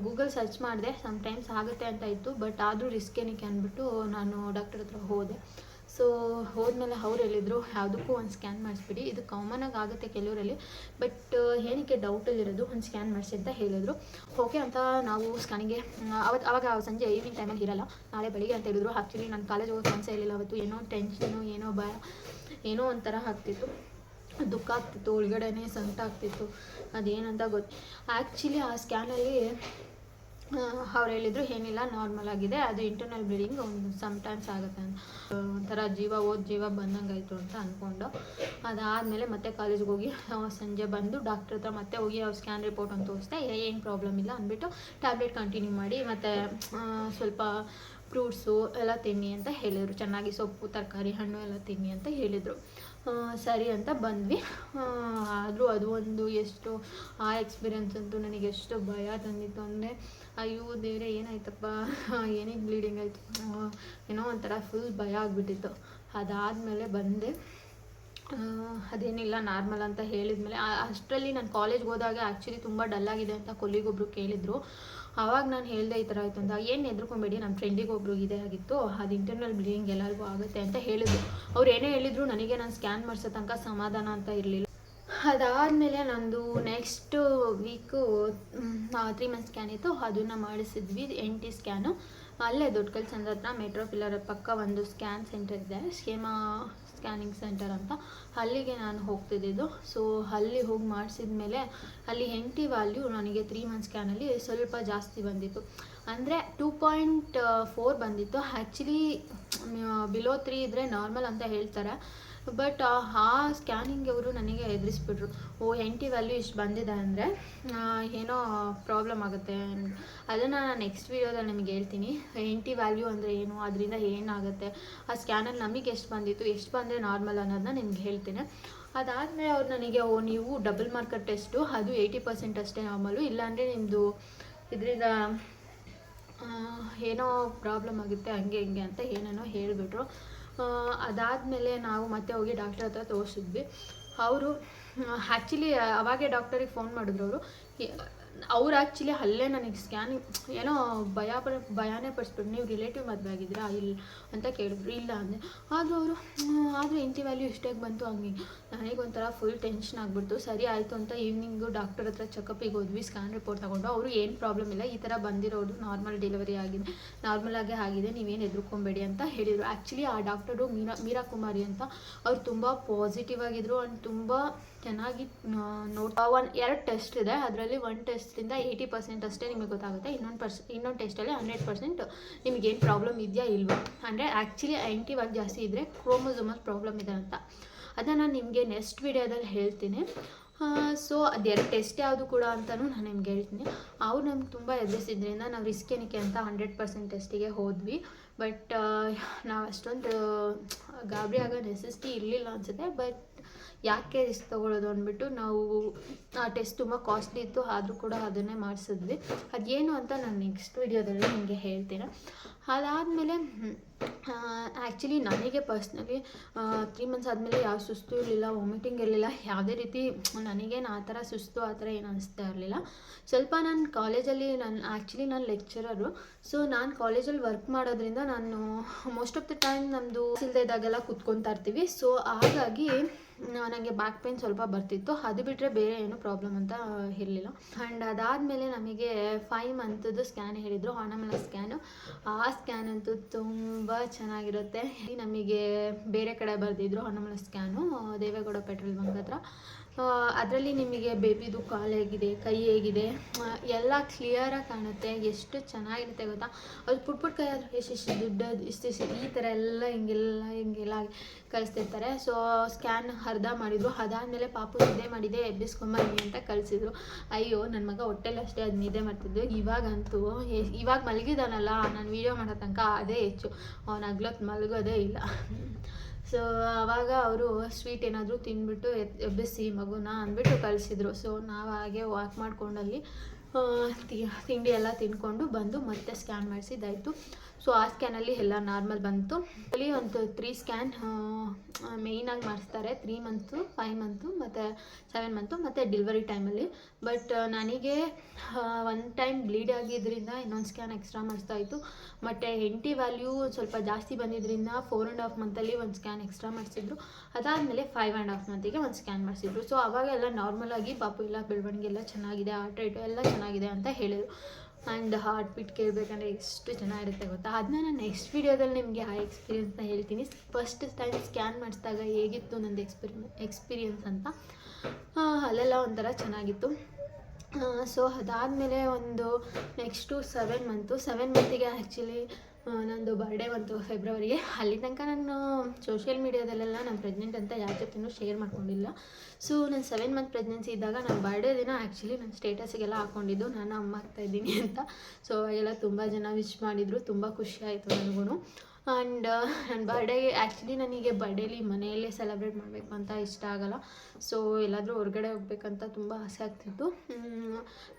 ಗೂಗಲ್ ಸರ್ಚ್ ಮಾಡಿದೆ, ಸಮ್ಟೈಮ್ಸ್ ಆಗುತ್ತೆ ಅಂತ ಇತ್ತು. ಬಟ್ ಆದರೂ ರಿಸ್ಕ್ ಏನಕ್ಕೆ ಅಂದ್ಬಿಟ್ಟು ನಾನು ಡಾಕ್ಟರ್ ಹತ್ರ ಹೋದೆ. ಸೊ ಹೋದ್ಮೇಲೆ ಅವ್ರು ಹೇಳಿದರು, ಯಾವುದಕ್ಕೂ ಒಂದು ಸ್ಕ್ಯಾನ್ ಮಾಡಿಸ್ಬಿಡಿ, ಇದು ಕಾಮನಾಗಿ ಆಗುತ್ತೆ ಕೆಲವರಲ್ಲಿ, ಬಟ್ ಏನಕ್ಕೆ ಡೌಟಲ್ಲಿರೋದು, ಒಂದು ಸ್ಕ್ಯಾನ್ ಮಾಡಿಸಿ ಅಂತ ಹೇಳಿದ್ರು. ಓಕೆ ಅಂತ ನಾವು ಸ್ಕ್ಯಾನಿಗೆ ಅವಾಗ ಸಂಜೆ ಈವ್ನಿಂಗ್ ಟೈಮಲ್ಲಿ ಇರಲ್ಲ, ನಾಳೆ ಬೆಳಿಗ್ಗೆ ಅಂತ ಹೇಳಿದ್ರು. ಆ್ಯಕ್ಚುಲಿ ನಾನು ಕಾಲೇಜ್ ಹೋಗೋ ಕೆಲಸ ಇರಲಿಲ್ಲ ಅವತ್ತು. ಏನೋ ಟೆನ್ಷನು, ಏನೋ ಭಯ, ಏನೋ ಒಂಥರ ಆಗ್ತಿತ್ತು, ದುಃಖ ಆಗ್ತಿತ್ತು, ಒಳಗಡೆನೇ ಸಂಕಟ ಆಗ್ತಿತ್ತು, ಅದೇನಂತ ಗೊತ್ತು. ಆ್ಯಕ್ಚುಲಿ ಆ ಸ್ಕ್ಯಾನಲ್ಲಿ ಅವ್ರು ಹೇಳಿದರು, ಏನಿಲ್ಲ ನಾರ್ಮಲ್ ಆಗಿದೆ, ಅದು ಇಂಟರ್ನಲ್ ಬ್ಲೀಡಿಂಗ್ ಒಂದು ಸಮ್ಟೈಮ್ಸ್ ಆಗುತ್ತೆ ಅಂತ. ಒಂಥರ ಜೀವ ಬಂದಂಗಾಯಿತು ಅಂತ ಅಂದ್ಕೊಂಡು ಅದಾದಮೇಲೆ ಮತ್ತೆ ಕಾಲೇಜ್ಗೆ ಹೋಗಿ ಸಂಜೆ ಬಂದು ಡಾಕ್ಟ್ರ್ ಹತ್ರ ಮತ್ತೆ ಹೋಗಿ ಅವ್ರು ಸ್ಕ್ಯಾನ್ ರಿಪೋರ್ಟ್ ಅಂತ ತೋರಿಸ್ದೆ. ಏನು ಪ್ರಾಬ್ಲಮ್ ಇಲ್ಲ ಅಂದ್ಬಿಟ್ಟು ಟ್ಯಾಬ್ಲೆಟ್ ಕಂಟಿನ್ಯೂ ಮಾಡಿ ಮತ್ತು ಸ್ವಲ್ಪ ಫ್ರೂಟ್ಸು ಎಲ್ಲ ತಿನ್ನಿ ಅಂತ ಹೇಳಿದರು. ಚೆನ್ನಾಗಿ ಸೊಪ್ಪು, ತರಕಾರಿ, ಹಣ್ಣು ಎಲ್ಲ ತಿನ್ನಿ ಅಂತ ಹೇಳಿದರು. ಸರಿ ಅಂತ ಬಂದ್ವಿ. ಆದರೂ ಅದು ಒಂದು ಎಷ್ಟು ಆ ಎಕ್ಸ್ಪೀರಿಯನ್ಸ್ ಅಂತೂ ನನಗೆ ಎಷ್ಟು ಭಯ ತಂದಿತ್ತು ಅಂದರೆ, ಅಯ್ಯೋ ದೇವ್ರೆ ಏನಾಯ್ತಪ್ಪ, ಏನಿಗೆ ಬ್ಲೀಡಿಂಗ್ ಆಯಿತು, ಏನೋ ಒಂಥರ ಫುಲ್ ಭಯ ಆಗಿಬಿಟ್ಟಿತ್ತು. ಅದಾದಮೇಲೆ ಬಂದೆ. ಅದೇನಿಲ್ಲ ನಾರ್ಮಲ್ ಅಂತ ಹೇಳಿದ್ಮೇಲೆ ಅಷ್ಟರಲ್ಲಿ ನಾನು ಕಾಲೇಜ್ಗೆ ಹೋದಾಗ ಆ್ಯಕ್ಚುಲಿ ತುಂಬ ಡಲ್ಲಾಗಿದೆ ಅಂತ ಕೊಲ್ಲಿಗೊಬ್ಬರು ಕೇಳಿದರು. ಆವಾಗ ನಾನು ಹೇಳಿದೆ ಈ ಥರ ಆಯಿತು ಅಂತ. ಏನು ಹೆದರ್ಕೊಂಬೇಡಿ, ನನ್ನ ಫ್ರೆಂಡಿಗೊಬ್ರು ಇದೇ ಆಗಿತ್ತು, ಅದು ಇಂಟರ್ನಲ್ ಬ್ಲೀಡಿಂಗ್ ಎಲ್ಲರಿಗೂ ಆಗುತ್ತೆ ಅಂತ ಹೇಳಿದರು. ಅವ್ರು ಏನೇ ಹೇಳಿದ್ರು ನನಗೆ ನಾನು ಸ್ಕ್ಯಾನ್ ಮಾಡಿಸೋ ತನಕ ಸಮಾಧಾನ ಅಂತ ಇರಲಿಲ್ಲ. ಅದಾದಮೇಲೆ ನಂದು ನೆಕ್ಸ್ಟ್ ವೀಕು 3 ಮಂತ್ ಸ್ಕ್ಯಾನ್ ಇತ್ತು, ಅದನ್ನು ಮಾಡಿಸಿದ್ವಿ NT ಸ್ಕ್ಯಾನು. ಅಲ್ಲೇ ದೊಡ್ಡಕಲ್ಸಂದ್ರ ಹತ್ರ ಮೆಟ್ರೋ ಪಿಲ್ಲರ್ ಪಕ್ಕ ಒಂದು ಸ್ಕ್ಯಾನ್ ಸೆಂಟರ್ ಇದೆ, ಸ್ಕೇಮಾ ಸ್ಕ್ಯಾನಿಂಗ್ ಸೆಂಟರ್ ಅಂತ. ಅಲ್ಲಿಗೆ ನಾನು ಹೋಗ್ತಿದ್ದಿದ್ದು. ಸೊ ಅಲ್ಲಿ ಹೋಗಿ ಮಾಡಿಸಿದ ಮೇಲೆ ಅಲ್ಲಿ NT ವ್ಯಾಲ್ಯೂ ನನಗೆ 3 ಮಂತ್ ಸ್ಕ್ಯಾನಲ್ಲಿ ಸ್ವಲ್ಪ ಜಾಸ್ತಿ ಬಂದಿತ್ತು, ಅಂದರೆ 2.4 ಬಂದಿತ್ತು. ಆ್ಯಕ್ಚುಲಿ ಬಿಲೋ 3 ಇದ್ದರೆ ನಾರ್ಮಲ್ ಅಂತ ಹೇಳ್ತಾರೆ. ಬಟ್ ಆ ಸ್ಕ್ಯಾನಿಂಗ್ ಅವರು ನನಗೆ ಹೆದರಿಸ್ಬಿಟ್ರು. NT ವ್ಯಾಲ್ಯೂ ಇಷ್ಟು ಬಂದಿದೆ ಅಂದರೆ ಏನೋ ಪ್ರಾಬ್ಲಮ್ ಆಗುತ್ತೆ. ಅದನ್ನು ನಾನು ನೆಕ್ಸ್ಟ್ ವೀಡಿಯೋದಲ್ಲಿ ನಿಮಗೆ ಹೇಳ್ತೀನಿ. NT ವ್ಯಾಲ್ಯೂ ಅಂದರೆ ಏನು, ಅದರಿಂದ ಏನಾಗುತ್ತೆ, ಆ ಸ್ಕ್ಯಾನಲ್ಲಿ ನಮಗೆ ಎಷ್ಟು ಬಂದಿತ್ತು, ಎಷ್ಟು ಬಂದರೆ ನಾರ್ಮಲ್ ಅನ್ನೋದನ್ನ ನಿಮ್ಗೆ ಹೇಳ್ತೀನಿ. ಅದಾದಮೇಲೆ ಅವ್ರು ನನಗೆ ನೀವು ಡಬಲ್ ಮಾರ್ಕರ್ ಟೆಸ್ಟು ಅದು 80% ಅಷ್ಟೇ ನಾರ್ಮಲು, ಇಲ್ಲಾಂದರೆ ನಿಮ್ಮದು ಇದರಿಂದ ಏನೋ ಪ್ರಾಬ್ಲಮ್ ಆಗುತ್ತೆ ಹಂಗೆ ಹಿಂಗೆ ಅಂತ ಏನೇನೋ ಹೇಳಿಬಿಟ್ರು. ಅದಾದಮೇಲೆ ನಾವು ಮತ್ತೆ ಹೋಗಿ ಡಾಕ್ಟರ್ ಹತ್ರ ತೋರಿಸಿದ್ವಿ. ಅವರು ಆ್ಯಕ್ಚುಲಿ ಅವಾಗೇ ಡಾಕ್ಟರಿಗೆ ಫೋನ್ ಮಾಡಿದ್ರು ಅವ್ರು ಆ್ಯಕ್ಚುಲಿ ಅಲ್ಲೇ ನನಗೆ ಸ್ಕ್ಯಾನಿಂಗ್ ಏನೋ ಭಯನೇ ಪಡಿಸ್ಬಿಟ್ಟು, ನೀವು ರಿಲೇಟಿವ್ ಮದುವೆ ಆಗಿದ್ದೀರಾ ಇಲ್ಲ ಅಂತ ಕೇಳಿದ್ರು. ಇಲ್ಲ ಅಂದೆ. ಆದರೂ ಇಂಟಿ ವ್ಯಾಲ್ಯೂ ಇಷ್ಟಾಗಿ ಬಂತು ಹಂಗೆ ನನಗೊಂಥರ ಫುಲ್ ಟೆನ್ಷನ್ ಆಗಿಬಿಡ್ತು. ಸರಿ ಆಯಿತು ಅಂತ ಈವ್ನಿಂಗು ಡಾಕ್ಟರ್ ಹತ್ರ ಚೆಕಪ್ಪಿಗೆ ಹೋದ್ವಿ. ಸ್ಕ್ಯಾನ್ ರಿಪೋರ್ಟ್ ತಗೊಂಡು ಅವರು ಏನು ಪ್ರಾಬ್ಲಮ್ ಇಲ್ಲ, ಈ ಥರ ಬಂದಿರೋದು ನಾರ್ಮಲ್ ಡೆಲಿವರಿ ಆಗಿದೆ, ನಾರ್ಮಲಾಗೇ ಆಗಿದೆ, ನೀವೇನು ಹೆದರ್ಕೊಬೇಡಿ ಅಂತ ಹೇಳಿದರು. ಆ್ಯಕ್ಚುಲಿ ಆ ಡಾಕ್ಟರು ಮೀರಾ ಕುಮಾರಿ ಅಂತ, ಅವ್ರು ತುಂಬ ಪಾಸಿಟಿವ್ ಆಗಿದ್ದರು ಆ್ಯಂಡ್ ತುಂಬ ಚೆನ್ನಾಗಿ ಎರಡು ಟೆಸ್ಟ್ ಇದೆ. ಅದರಲ್ಲಿ ಒಂದು ಟೆಸ್ಟಿಂದ 80% ಅಷ್ಟೇ ನಿಮಗೆ ಗೊತ್ತಾಗುತ್ತೆ, ಇನ್ನೊಂದು ಟೆಸ್ಟಲ್ಲಿ 100% ನಿಮಗೇನು ಪ್ರಾಬ್ಲಮ್ ಇದೆಯಾ ಇಲ್ವಾ, ಅಂದರೆ ಆ್ಯಕ್ಚುಲಿ ಆ್ಯಂಟಿವಾಗಿ ಜಾಸ್ತಿ ಇದ್ದರೆ ಕ್ರೋಮೋಸೋಮಲ್ ಪ್ರಾಬ್ಲಮ್ ಇದೆ ಅಂತ. ಅದನ್ನು ನಾನು ನಿಮಗೆ ನೆಕ್ಸ್ಟ್ ವಿಡಿಯೋದಲ್ಲಿ ಹೇಳ್ತೀನಿ. ಸೊ ಅದೆರಡು ಟೆಸ್ಟ್ ಯಾವುದು ಕೂಡ ಅಂತಲೂ ನಾನು ನಿಮ್ಗೆ ಹೇಳ್ತೀನಿ. ಅವ್ರು ನಮ್ಗೆ ತುಂಬ ಎದುರಿಸಿದ್ರಿಂದ ನಾವು ರಿಸ್ಕ್ ಏನಕ್ಕೆ ಅಂತ 100% ಟೆಸ್ಟಿಗೆ ಹೋದ್ವಿ. ಬಟ್ ನಾವು ಅಷ್ಟೊಂದು ಗಾಬರಿ ಆಗೋ ನೆಸೆಸಿಟಿ ಇರಲಿಲ್ಲ ಅನಿಸುತ್ತೆ. ಬಟ್ ಯಾಕೆ ರಿಸ್ಕ್ ತೊಗೊಳ್ಳೋದು ಅಂದ್ಬಿಟ್ಟು ನಾವು ಆ ಟೆಸ್ಟ್ ತುಂಬ ಕಾಸ್ಟ್ಲಿ ಇತ್ತು, ಆದರೂ ಕೂಡ ಅದನ್ನೇ ಮಾಡಿಸಿದ್ವಿ. ಅದೇನು ಅಂತ ನಾನು ನೆಕ್ಸ್ಟ್ ವಿಡಿಯೋದಲ್ಲಿ ನಿಮಗೆ ಹೇಳ್ತೀನಿ. ಅದಾದಮೇಲೆ ಆ್ಯಕ್ಚುಲಿ ನನಗೆ ಪರ್ಸ್ನಲಿ 3 ಮಂತ್ಸ್ ಆದಮೇಲೆ ಯಾವ ಸುಸ್ತು ಇರಲಿಲ್ಲ, ವಾಮಿಟಿಂಗ್ ಇರಲಿಲ್ಲ, ಯಾವುದೇ ರೀತಿ ನನಗೇನು ಆ ಥರ ಸುಸ್ತು ಆ ಥರ ಏನು ಅನಿಸ್ತಾ ಇರಲಿಲ್ಲ. ಸ್ವಲ್ಪ ನಾನು ಕಾಲೇಜಲ್ಲಿ ನಾನು ಲೆಕ್ಚರರು. ಸೊ ನಾನು ಕಾಲೇಜಲ್ಲಿ ವರ್ಕ್ ಮಾಡೋದ್ರಿಂದ ನಾನು ಮೋಸ್ಟ್ ಆಫ್ ದ ಟೈಮ್ ನಮ್ಮದು ಇಲ್ಲದೆ ಇದ್ದಾಗೆಲ್ಲ ಕೂತ್ಕೊತಾ ಇರ್ತೀವಿ. ಸೊ ಹಾಗಾಗಿ ನನಗೆ ಬ್ಯಾಕ್ ಪೇನ್ ಸ್ವಲ್ಪ ಬರ್ತಿತ್ತು. ಅದು ಬಿಟ್ಟರೆ ಬೇರೆ ಏನೂ ಪ್ರಾಬ್ಲಮ್ ಅಂತ ಇರಲಿಲ್ಲ. ಆ್ಯಂಡ್ ಅದಾದಮೇಲೆ ನಮಗೆ 5 ಮಂತದ್ದು ಸ್ಕ್ಯಾನ್ ಹೇಳಿದರು, ಹಾರ್ಮೋನಲ್ ಸ್ಕ್ಯಾನು. ಆ ಸ್ಕ್ಯಾನ್ ಅಂತೂ ತುಂಬ ಚೆನ್ನಾಗಿರುತ್ತೆ. ನಮಗೆ ಬೇರೆ ಕಡೆ ಬರೆದಿದ್ರು hormonal scan, Deve Gowda petrol bunk ಹತ್ರ. ಅದರಲ್ಲಿ ನಿಮಗೆ ಬೇಬಿದು ಕಾಲು ಹೇಗಿದೆ, ಕೈ ಹೇಗಿದೆ ಎಲ್ಲ ಕ್ಲಿಯರಾಗಿ ಕಾಣುತ್ತೆ. ಎಷ್ಟು ಚೆನ್ನಾಗಿರುತ್ತೆ ಗೊತ್ತಾ. ಅದು ಪುಟ್ ಕೈ ಆದರೂ ಎಷ್ಟೆಷ್ಟು ದುಡ್ಡು ಇಷ್ಟು ಈ ಥರ ಎಲ್ಲ ಹಿಂಗೆಲ್ಲ ಕಳಿಸ್ತಿರ್ತಾರೆ. ಸೊ ಸ್ಕ್ಯಾನ್ ಅರ್ಧ ಮಾಡಿದರು. ಅದಾದಮೇಲೆ ಪಾಪು ನಿದ್ದೆ ಮಾಡಿದೆ ಎಬ್ಬಿಸ್ಕೊಂಬನ್ನಿ ಅಂತ ಕಳಿಸಿದ್ರು. ಅಯ್ಯೋ ನನ್ನ ಮಗ ಹೊಟ್ಟೆಲಿ ಅಷ್ಟೇ ಅದು ನಿದ್ದೆ ಮಾಡ್ತಿದ್ದು. ಇವಾಗ ಮಲಗಿದಾನಲ್ಲ, ನಾನು ವೀಡಿಯೋ ಮಾಡೋ ತನಕ ಅದೇ ಹೆಚ್ಚು, ಅವನು ಹಗ್ಲೊತ್ತು ಮಲಗೋದೇ ಇಲ್ಲ. ಸೊ ಆವಾಗ ಅವರು ಸ್ವೀಟ್ ಏನಾದರೂ ತಿಂದ್ಬಿಟ್ಟು ಎಬ್ಬಿಸಿ ಮಗುನ ಅಂದ್ಬಿಟ್ಟು ಕಳಿಸಿದ್ರು. ಸೊ ನಾವು ಹಾಗೆ ವಾಕ್ ಮಾಡ್ಕೊಂಡಲ್ಲಿ ತಿಂಡಿ ಎಲ್ಲ ತಿಂದ್ಕೊಂಡು ಬಂದು ಮತ್ತೆ ಸ್ಕ್ಯಾನ್ ಮಾಡಿಸಿದ್ದಾಯಿತು. ಸೊ ಆ ಸ್ಕ್ಯಾನಲ್ಲಿ ಎಲ್ಲ ನಾರ್ಮಲ್ ಬಂತು. ಅಲ್ಲಿ ಒಂದು 3 ಸ್ಕ್ಯಾನ್ ಮೇಯ್ನಾಗಿ ಮಾಡಿಸ್ತಾರೆ, 3 ಮಂತ್ಸು, 5 ಮಂತು ಮತ್ತು 7 ಮಂತು ಮತ್ತು ಡೆಲಿವರಿ ಟೈಮಲ್ಲಿ. ಬಟ್ ನನಗೆ ಒಂದು ಟೈಮ್ ಬ್ಲೀಡ್ ಆಗಿದ್ದರಿಂದ ಇನ್ನೊಂದು ಸ್ಕ್ಯಾನ್ ಎಕ್ಸ್ಟ್ರಾ ಮಾಡಿಸ್ತಾಯಿತ್ತು. ಮತ್ತು NT ವ್ಯಾಲ್ಯೂ ಸ್ವಲ್ಪ ಜಾಸ್ತಿ ಬಂದಿದ್ದರಿಂದ 4.5 ಮಂತಲ್ಲಿ ಒಂದು ಸ್ಕ್ಯಾನ್ ಎಕ್ಸ್ಟ್ರಾ ಮಾಡಿಸಿದ್ರು. ಅದಾದಮೇಲೆ 5.5 ಮಂತಿಗೆ ಒಂದು ಸ್ಕ್ಯಾನ್ ಮಾಡಿಸಿದ್ರು. ಸೊ ಅವಾಗೆಲ್ಲ ನಾರ್ಮಲಾಗಿ ಪಾಪು ಎಲ್ಲ ಬೆಳವಣಿಗೆ ಎಲ್ಲ ಚೆನ್ನಾಗಿದೆ, ಹಾರ್ಟ್ ರೇಟು ಎಲ್ಲ ಚೆನ್ನಾಗಿದೆ ಅಂತ ಹೇಳಿದರು. ಆ್ಯಂಡ್ ಹಾರ್ಟ್ ಬೀಟ್ ಕೇಳಬೇಕಂದ್ರೆ ಎಷ್ಟು ಚೆನ್ನಾಗಿರುತ್ತೆ ಗೊತ್ತಾ. ಅದನ್ನ ನಾನು ನೆಕ್ಸ್ಟ್ ವೀಡಿಯೋದಲ್ಲಿ ನಿಮಗೆ ಆ ಎಕ್ಸ್ಪೀರಿಯೆನ್ಸ್ನ ಹೇಳ್ತೀನಿ. ಫಸ್ಟ್ ಟೈಮ್ ಸ್ಕ್ಯಾನ್ ಮಾಡಿಸಿದಾಗ ಹೇಗಿತ್ತು ನಂದು ಎಕ್ಸ್ಪೀರಿಯೆನ್ಸ್ ಅಂತ. ಅಲ್ಲೆಲ್ಲ ಒಂಥರ ಚೆನ್ನಾಗಿತ್ತು. ಸೊ ಅದಾದಮೇಲೆ ಒಂದು ನೆಕ್ಸ್ಟು 7 ಮಂತಿಗೆ ಆ್ಯಕ್ಚುಲಿ ನಂದು ಬರ್ಡೇ ಬಂತು ಫೆಬ್ರವರಿಗೆ. ಅಲ್ಲಿ ತನಕ ನಾನು ಸೋಷಿಯಲ್ ಮೀಡಿಯಾದಲ್ಲೆಲ್ಲ ನಾನು ಪ್ರೆಗ್ನೆಂಟ್ ಅಂತ ಯಾರ ಜೊತೆನೂ ಶೇರ್ ಮಾಡ್ಕೊಂಡಿಲ್ಲ. ಸೊ ನಾನು 7 ಮಂತ್ ಪ್ರೆಗ್ನೆನ್ಸಿ ಇದ್ದಾಗ ನಾನು ಬರ್ಡೇ ದಿನ ಆ್ಯಕ್ಚುಲಿ ನಾನು ಸ್ಟೇಟಸಿಗೆಲ್ಲ ಹಾಕ್ಕೊಂಡಿದ್ದು ನಾನು ಅಮ್ಮ ಆಗ್ತಾಯಿದ್ದೀನಿ ಅಂತ. ಸೊ ಅವಾಗೆಲ್ಲ ತುಂಬ ಜನ ವಿಶ್ ಮಾಡಿದರು, ತುಂಬ ಖುಷಿ ಆಯಿತು ನನಗೂ. ಆ್ಯಂಡ್ ನನ್ನ ಬರ್ಡೇಗೆ ಆ್ಯಕ್ಚುಲಿ ನನಗೆ ಬರ್ಡೇಲಿ ಮನೆಯಲ್ಲೇ ಸೆಲೆಬ್ರೇಟ್ ಮಾಡಬೇಕು ಅಂತ ಇಷ್ಟ ಆಗೋಲ್ಲ. ಸೊ ಎಲ್ಲಾದರೂ ಹೊರಗಡೆ ಹೋಗ್ಬೇಕಂತ ತುಂಬ ಆಸೆ ಆಗ್ತಿತ್ತು.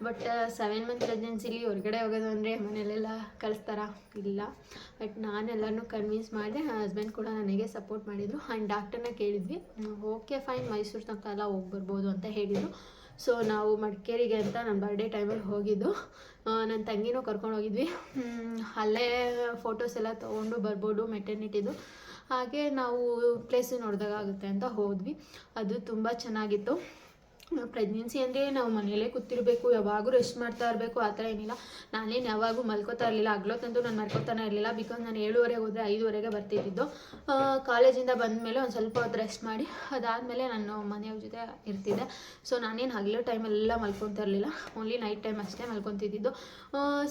ಬಟ್ 7 ಮಂತ್ ಪ್ರೆಗ್ನೆನ್ಸಿಲಿ ಹೊರಗಡೆ ಹೋಗೋದು ಅಂದರೆ ಮನೆಯಲ್ಲೆಲ್ಲ ಕಳಿಸ್ತಾರಾ? ಇಲ್ಲ. ಬಟ್ ನಾನೆಲ್ಲನೂ ಕನ್ವಿನ್ಸ್ ಮಾಡಿದೆ. ನನ್ನ ಹಸ್ಬೆಂಡ್ ಕೂಡ ನನಗೆ ಸಪೋರ್ಟ್ ಮಾಡಿದರು. ಆ್ಯಂಡ್ ಡಾಕ್ಟರ್ನ ಕೇಳಿದ್ವಿ, ಓಕೆ ಫೈನ್, ಮೈಸೂರು ತನಕ ಎಲ್ಲ ಹೋಗಿ ಬರ್ಬೋದು ಅಂತ ಹೇಳಿದರು. ಸೊ ನಾವು ಮಡಿಕೇರಿಗೆ ಅಂತ ನನ್ನ ಬರ್ಡೇ ಟೈಮಲ್ಲಿ ಹೋಗಿದ್ದು. ನನ್ನ ತಂಗಿನೂ ಕರ್ಕೊಂಡು ಹೋಗಿದ್ವಿ. ಅಲ್ಲೇ ಫೋಟೋಸ್ ಎಲ್ಲ ತೊಗೊಂಡು ಬರ್ಬೋದು ಮೆಟರ್ನಿಟಿದು. ಹಾಗೆ ನಾವು ಪ್ಲೇಸ್ ನೋಡಿದಾಗ ಆಗುತ್ತೆ ಅಂತ ಹೋದ್ವಿ. ಅದು ತುಂಬ ಚೆನ್ನಾಗಿತ್ತು. ಪ್ರೆಗ್ನೆನ್ಸಿ ಅಂದರೆ ನಾವು ಮನೆಯಲ್ಲೇ ಕೂತಿರಬೇಕು, ಯಾವಾಗೂ ರೆಸ್ಟ್ ಮಾಡ್ತಾ ಇರಬೇಕು ಆ ಥರ ಏನಿಲ್ಲ. ನಾನೇನು ಯಾವಾಗೂ ಮಲ್ಕೋತಾ ಇರಲಿಲ್ಲ, ಹಗ್ಲೊತ್ತಂತೂ ನಾನು ಮಲ್ಕೋತಾನೆ ಇರಲಿಲ್ಲ. ಬಿಕಾಸ್ ನಾನು 7:30 ಹೋದರೆ 5:00 ಬರ್ತಿದ್ದಿದ್ದು. ಕಾಲೇಜಿಂದ ಬಂದಮೇಲೆ ಒಂದು ಸ್ವಲ್ಪ ಹೊತ್ತು ರೆಸ್ಟ್ ಮಾಡಿ ಅದಾದಮೇಲೆ ನಾನು ಮನೆಯವ್ರ ಜೊತೆ ಇರ್ತಿದ್ದೆ. ಸೊ ನಾನೇನು ಹಗಲು ಟೈಮೆಲ್ಲ ಮಲ್ಕೊತಾ ಇರಲಿಲ್ಲ, ಓನ್ಲಿ ನೈಟ್ ಟೈಮ್ ಅಷ್ಟೇ ಮಲ್ಕೊತಿದ್ದಿದ್ದು.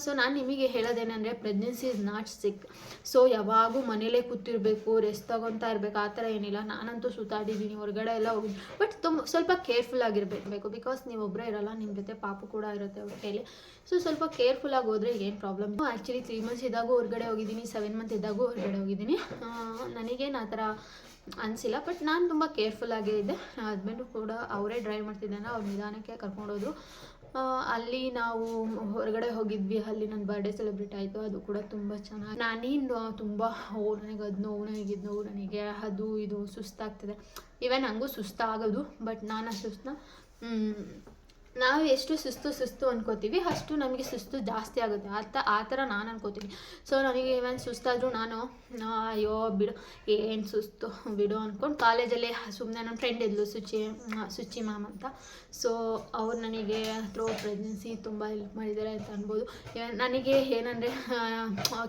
ಸೊ ನಾನು ನಿಮಗೆ ಹೇಳೋದೇನೆಂದರೆ pregnancy is not sick. So ಯಾವಾಗೂ ಮನೇಲೇ ಕೂತಿರಬೇಕು, ರೆಸ್ಟ್ ತೊಗೊತಾ ಇರಬೇಕು ಆ ಥರ ಏನಿಲ್ಲ. ನಾನಂತೂ ಸುತ್ತಾಡಿದ್ದೀನಿ, ಹೊರಗಡೆ ಎಲ್ಲ ಹೋಗಿದ್ದೀನಿ. ಬಟ್ ಸ್ವಲ್ಪ ಕೇರ್ಫುಲ್ ಆಗಿರಬೇಕು. ಬೇಕು. ಬಿಕಾಸ್ ನೀವು ಒಬ್ಬರೇ ಇರಲ್ಲ, ನಿಮ್ಮ ಜೊತೆ ಪಾಪು ಕೂಡ ಇರುತ್ತೆ ಅವ್ರ ಕೈಲಿ. ಸೊ ಸ್ವಲ್ಪ ಕೇರ್ಫುಲ್ಲಾಗಿ ಹೋದರೆ ಏನು ಪ್ರಾಬ್ಲಮ್. ಆ್ಯಕ್ಚುಲಿ 3 ಮಂತ್ಸ್ ಇದ್ದಾಗೂ ಹೊರಗಡೆ ಹೋಗಿದ್ದೀನಿ, 7 ಮಂತ್ ಇದ್ದಾಗೂ ಹೊರಗಡೆ ಹೋಗಿದ್ದೀನಿ. ನನಗೇನು ಆ ಥರ ಅನಿಸಿಲ್ಲ. ಬಟ್ ನಾನು ತುಂಬ ಕೇರ್ಫುಲ್ಲಾಗೇ ಇದ್ದೆ. ಹಸ್ಬೆಂಡು ಕೂಡ ಅವರೇ ಡ್ರೈವ್ ಮಾಡ್ತಿದ್ದಾನೆ, ಅವ್ರು ನಿಧಾನಕ್ಕೆ ಕರ್ಕೊಂಡೋದ್ರು. ಅಲ್ಲಿ ನಾವು ಹೊರಗಡೆ ಹೋಗಿದ್ವಿ, ಅಲ್ಲಿ ನನ್ನ ಬರ್ಡೇ ಸೆಲೆಬ್ರೇಟ್ ಆಯಿತು. ಅದು ಕೂಡ ತುಂಬ ಚೆನ್ನಾಗಿ. ನಾನೇನು ತುಂಬ ನನಗೆ ಅದು ನೋವು, ನನಗೆ ಇದು ನೋವು, ನನಗೆ ಅದು ಇದು ಸುಸ್ತಾಗ್ತಿದೆ. ಈವನ್ ನನಗೂ ಸುಸ್ತಾಗೋದು. ಬಟ್ ನಾನು ಆ ಸುಸ್ತನ್ನ ನಾವು ಎಷ್ಟು ಸುಸ್ತು ಅನ್ಕೋತೀವಿ ಅಷ್ಟು ನಮಗೆ ಸುಸ್ತು ಜಾಸ್ತಿ ಆಗುತ್ತೆ. ಆ ಥರ ನಾನು ಅನ್ಕೋತೀನಿ. ಸೊ ನನಗೆ ಇವನ್ ಸುಸ್ತಾದರೂ ನಾನು ಅಯ್ಯೋ ಬಿಡು ಏನು ಸುಸ್ತು ಬಿಡು ಅಂದ್ಕೊಂಡು ಕಾಲೇಜಲ್ಲಿ ಸುಮ್ಮನೆ ನನ್ನ ಫ್ರೆಂಡ್ ಇದ್ಲು ಸುಚಿ ಮ್ಯಾಮ್ ಅಂತ. ಸೊ ಅವ್ರು ನನಗೆ ಥ್ರೋಟ್ ಪ್ರೆಗ್ನೆನ್ಸಿ ತುಂಬ ಹೆಲ್ಪ್ ಮಾಡಿದ್ದಾರೆ ಅಂತ ಅನ್ಬೋದು. ನನಗೆ ಏನಂದರೆ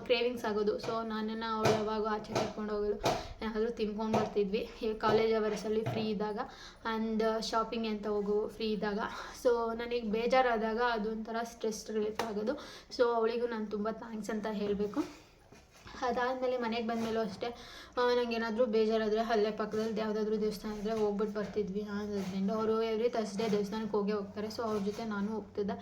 ಕ್ರೇವಿಂಗ್ಸ್ ಆಗೋದು. ಸೊ ನನ್ನನ್ನು ಅವಳು ಯಾವಾಗ ಆಚೆ ಕರ್ಕೊಂಡು ಹೋಗೋದು, ಏನಾದರೂ ತಿನ್ಕೊಂಡು ಬರ್ತಿದ್ವಿ ಕಾಲೇಜ್ ಅವರ್ಸಲ್ಲಿ ಫ್ರೀ ಇದ್ದಾಗ. ಆ್ಯಂಡ್ ಶಾಪಿಂಗ್ ಅಂತ ಹೋಗೋ ಫ್ರೀ ಇದ್ದಾಗ. ಸೊ ನನಗೆ ಬೇಜಾರಾದಾಗ ಅದೊಂಥರ ಸ್ಟ್ರೆಸ್ ರಿಲೀಫ್ ಆಗೋದು. ಸೊ ಅವಳಿಗೂ ನಾನು ತುಂಬ ಥ್ಯಾಂಕ್ಸ್ ಅಂತ ಹೇಳಬೇಕು. ಅದಾದಮೇಲೆ ಮನೆಗೆ ಬಂದಮೇಲೂ ಅಷ್ಟೇ, ನನಗೇನಾದರೂ ಬೇಜಾರಾದರೆ ಅಲ್ಲೇ ಪಕ್ಕದಲ್ಲಿ ಯಾವುದಾದ್ರೂ ದೇವಸ್ಥಾನ ಇದ್ದರೆ ಹೋಗ್ಬಿಟ್ಟು ಬರ್ತಿದ್ವಿ. ನನ್ನ ಹಸ್ಬೆಂಡು ಅವರು ಎವ್ರಿ ಥರ್ಸ್ಡೇ ದೇವಸ್ಥಾನಕ್ಕೆ ಹೋಗ್ತಾರೆ. ಸೊ ಅವ್ರ ಜೊತೆ ನಾನು ಹೋಗ್ತಿದ್ದೆ.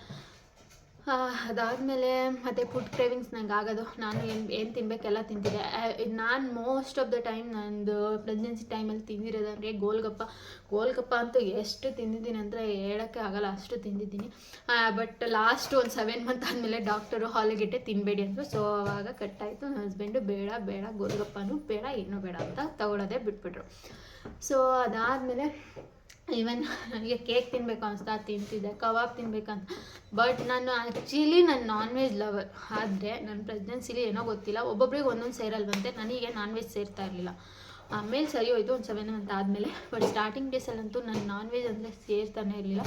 ಅದಾದಮೇಲೆ ಮತ್ತು ಫುಡ್ ಕ್ರೇವಿಂಗ್ಸ್ ನಂಗೆ ಆಗೋದು. ನಾನು ಏನು ತಿನ್ನಬೇಕೆಲ್ಲ ತಿಂತಿದ್ದೆ. ನಾನು ಮೋಸ್ಟ್ ಆಫ್ ದ ಟೈಮ್ ನಂದು ಪ್ರೆಗ್ನೆನ್ಸಿ ಟೈಮಲ್ಲಿ ತಿಂದಿರೋದಂದರೆ ಗೋಲ್ಗಪ್ಪ ಅಂತೂ ಎಷ್ಟು ತಿಂದಿದ್ದೀನಿ ಅಂದರೆ ಹೇಳೋಕ್ಕೆ ಆಗಲ್ಲ, ಅಷ್ಟು ತಿಂದಿದ್ದೀನಿ. ಬಟ್ ಲಾಸ್ಟ್ ಒಂದು 7 ಮಂತ್ ಆದಮೇಲೆ ಡಾಕ್ಟರು ಹಾಲಿಗಿಟ್ಟೆ ತಿನ್ನಬೇಡಿ ಅಂದರು. ಸೊ ಆವಾಗ ಕಟ್ಟಾಯಿತು. ನನ್ನ ಹಸ್ಬೆಂಡು ಬೇಡ ಗೋಲ್ಗಪ್ಪನೂ ಬೇಡ, ಏನೂ ಬೇಡ ಅಂತ ತಗೊಳ್ಳೋದೇ ಬಿಟ್ಬಿಟ್ರು. ಸೊ ಅದಾದಮೇಲೆ ಈವನ್ ನನಗೆ ಕೇಕ್ ತಿನ್ನಬೇಕು ಅನಿಸ್ತಾ ತಿಂತಿದ್ದೆ, ಕಬಾಬ್ ತಿನ್ನಬೇಕಂತ. ಬಟ್ ನಾನು ಆ್ಯಕ್ಚುಲಿ ನಾನ್ ವೆಜ್ ಲವರ್. ಆದರೆ ನನ್ನ ಪ್ರೆಗ್ನೆನ್ಸಿಲಿ ಏನೋ ಗೊತ್ತಿಲ್ಲ, ಒಬ್ಬೊಬ್ರಿಗೆ ಒಂದೊಂದು ಸೇರಲ್ವಂತೆ. ನನಗೆ ನಾನ್ ವೆಜ್ ಸೇರ್ತಾ ಇರಲಿಲ್ಲ. ಆಮೇಲೆ ಸರಿ ಹೋಯಿತು ಒಂದು 7 ಮಂತ್ ಆದಮೇಲೆ. ಬಟ್ ಸ್ಟಾರ್ಟಿಂಗ್ ಡೇಸಲ್ಲಂತೂ ನಾನು ನಾನ್ ವೆಜ್ ಅಂದರೆ ಸೇರ್ತಾನೆ ಇರಲಿಲ್ಲ.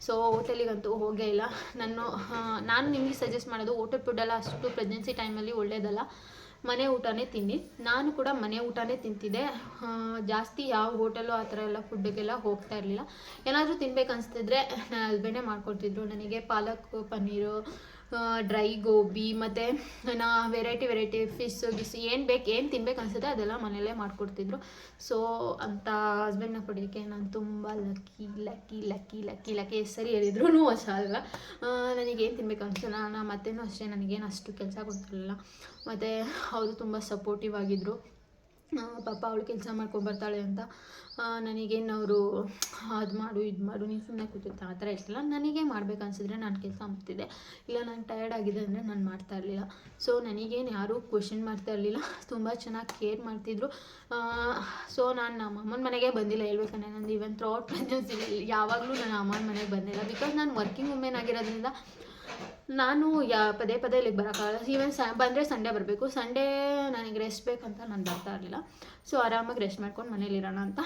ಸೊ ಹೋಟೆಲಿಗಂತೂ ಹೋಗೇ ಇಲ್ಲ. ನಾನು ನಿಮಗೆ ಸಜೆಸ್ಟ್ ಮಾಡೋದು, ಹೋಟೆಲ್ ಫುಡ್ಡೆಲ್ಲ ಅಷ್ಟು ಪ್ರೆಗ್ನೆನ್ಸಿ ಟೈಮಲ್ಲಿ ಒಳ್ಳೆಯದಲ್ಲ. ಮನೆ ಊಟನೇ ತಿನ್ನಿ. ನಾನು ಕೂಡ ಮನೆ ಊಟನೇ ತಿಂತಿದ್ದೆ. ಜಾಸ್ತಿ ಯಾವ ಹೋಟೆಲು ಆ ಥರ ಎಲ್ಲ ಫುಡ್ಡಿಗೆಲ್ಲ ಹೋಗ್ತಾ ಇರಲಿಲ್ಲ. ಏನಾದರೂ ತಿನ್ಬೇಕು ಅನಿಸ್ತಿದ್ರೆ ನನ್ನ ಹಸ್ಬೆಂಡೇ ಮಾಡ್ಕೊಡ್ತಿದ್ರು. ನನಗೆ ಪಾಲಕ್ ಪನ್ನೀರು, ಡ್ರೈ ಗೋಬಿ ಮತ್ತು ವೆರೈಟಿ ಫಿಸ್ಸು ಏನು ತಿನ್ಬೇಕು ಅನಿಸುತ್ತೆ ಅದೆಲ್ಲ ಮನೆಯಲ್ಲೇ ಮಾಡಿಕೊಡ್ತಿದ್ರು. ಸೊ ಅಂಥ ಹಸ್ಬೆಂಡ್ನ ಪಡೆಯೋಕ್ಕೆ ನಾನು ತುಂಬ ಲಕ್ಕಿ ಸರಿ ಹೇಳಿದ್ರು ಅಲ್ಲ. ನನಗೇನು ತಿನ್ಬೇಕು ಅನಿಸ್ತು, ನಾನು ಮತ್ತೇನೂ ಅಷ್ಟೇ, ನನಗೇನು ಅಷ್ಟು ಕೆಲಸ ಗೊತ್ತಿರಲಿಲ್ಲ. ಮತ್ತು ಅವರು ತುಂಬ ಸಪೋರ್ಟಿವ್ ಆಗಿದ್ದರು. ಪಾಪ ಅವಳು ಕೆಲಸ ಮಾಡ್ಕೊಂಬರ್ತಾಳೆ ಅಂತ ನನಗೇನು ಅವರು ಅದು ಮಾಡು ಇದು ಮಾಡು ನೀನು ಸುಮ್ಮನೆ ಕೂತಿರ್ತಾ ಆ ಥರ ಇರ್ತಿಲ್ಲ. ನನಗೆ ಮಾಡ್ಬೇಕು ಅನಿಸಿದ್ರೆ ನಾನು ಕೆಲಸ ಮಾಡ್ತಿದ್ದೆ. ಇಲ್ಲ ನಾನು ಟಯರ್ಡ್ ಆಗಿದೆ ಅಂದರೆ ನಾನು ಮಾಡ್ತಾ ಇರಲಿಲ್ಲ. ಸೊ ನನಗೇನು ಯಾರೂ ಕ್ವೆಶನ್ ಮಾಡ್ತಾ ಇರಲಿಲ್ಲ. ತುಂಬ ಚೆನ್ನಾಗಿ ಕೇರ್ ಮಾಡ್ತಿದ್ರು. ಸೊ ನಾನು ನಮ್ಮ ಅಮ್ಮನ ಮನೆಗೆ ಬಂದಿಲ್ಲ ಹೇಳ್ಬೇಕಂದ್ರೆ. ನಂದು ಈವನ್ ಥ್ರೋಟ್ ಪ್ರೆಗ್ನೆನ್ಸಿಲಿ ಯಾವಾಗಲೂ ನಾನು ಅಮ್ಮನ ಮನೆಗೆ ಬಂದಿಲ್ಲ. ಬಿಕಾಸ್ ನಾನು ವರ್ಕಿಂಗ್ ವುಮೆನ್ ಆಗಿರೋದ್ರಿಂದ ನಾನು ಪದೇ ಇಲ್ಲಿಗೆ ಬರೋಕ್ಕಾಗಲ್ಲ. ಈವನ್ ಬಂದರೆ ಸಂಡೇ ಬರಬೇಕು. ಸಂಡೇ ನನಗೆ ರೆಸ್ಟ್ ಬೇಕಂತ ನಾನು ಬರ್ತಾ ಇರಲಿಲ್ಲ. ಸೊ ಆರಾಮಾಗಿ ರೆಸ್ಟ್ ಮಾಡ್ಕೊಂಡು ಮನೇಲಿರೋಣ ಅಂತ.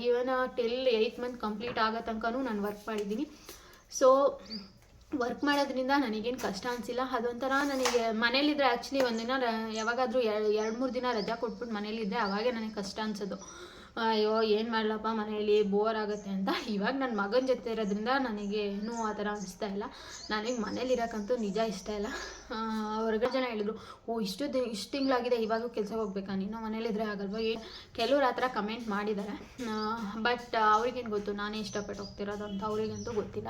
ಈವನ್ ಟಿಲ್ 8 ಮಂತ್ ಕಂಪ್ಲೀಟ್ ಆಗೋ ತನಕನೂ ನಾನು ವರ್ಕ್ ಮಾಡಿದ್ದೀನಿ. ಸೊ ವರ್ಕ್ ಮಾಡೋದ್ರಿಂದ ನನಗೇನು ಕಷ್ಟ ಅನಿಸಿಲ್ಲ. ಅದೊಂಥರ ನನಗೆ ಮನೇಲಿದ್ದರೆ ಆ್ಯಕ್ಚುಲಿ ಒಂದಿನ ಯಾವಾಗಾದರೂ 2-3 ದಿನ ರಜಾ ಕೊಟ್ಬಿಟ್ಟು ಮನೇಲಿದ್ದರೆ ಅವಾಗೇ ನನಗೆ ಕಷ್ಟ ಅನಿಸೋದು. ಅಯ್ಯೋ ಏನು ಮಾಡಲಪ್ಪ ಮನೆಯಲ್ಲಿ ಬೋರ್ ಆಗುತ್ತೆ ಅಂತ. ಇವಾಗ ನನ್ನ ಮಗನ ಜೊತೆ ಇರೋದ್ರಿಂದ ನನಗೆ ಏನೂ ಆ ಥರ ಅನಿಸ್ತಾ ಇಲ್ಲ. ನನಗೆ ಮನೇಲಿರೋಕ್ಕಂತೂ ನಿಜ ಇಷ್ಟ ಇಲ್ಲ. ಹೊರಗಡೆ ಜನ ಹೇಳಿದ್ರು, ಇಷ್ಟು ತಿಂಗಳಾಗಿದೆ ಇವಾಗ ಕೆಲಸಕ್ಕೆ ಹೋಗ್ಬೇಕಾ ನೀನು, ಮನೇಲಿದ್ರೆ ಆಗಲ್ವ. ಕೆಲವ್ರು ಆ ಥರ ಕಮೆಂಟ್ ಮಾಡಿದ್ದಾರೆ. ಬಟ್ ಅವ್ರಿಗೇನು ಗೊತ್ತು ನಾನೇ ಇಷ್ಟಪಟ್ಟು ಹೋಗ್ತಿರೋದು ಅಂತ, ಅವ್ರಿಗಂತೂ ಗೊತ್ತಿಲ್ಲ.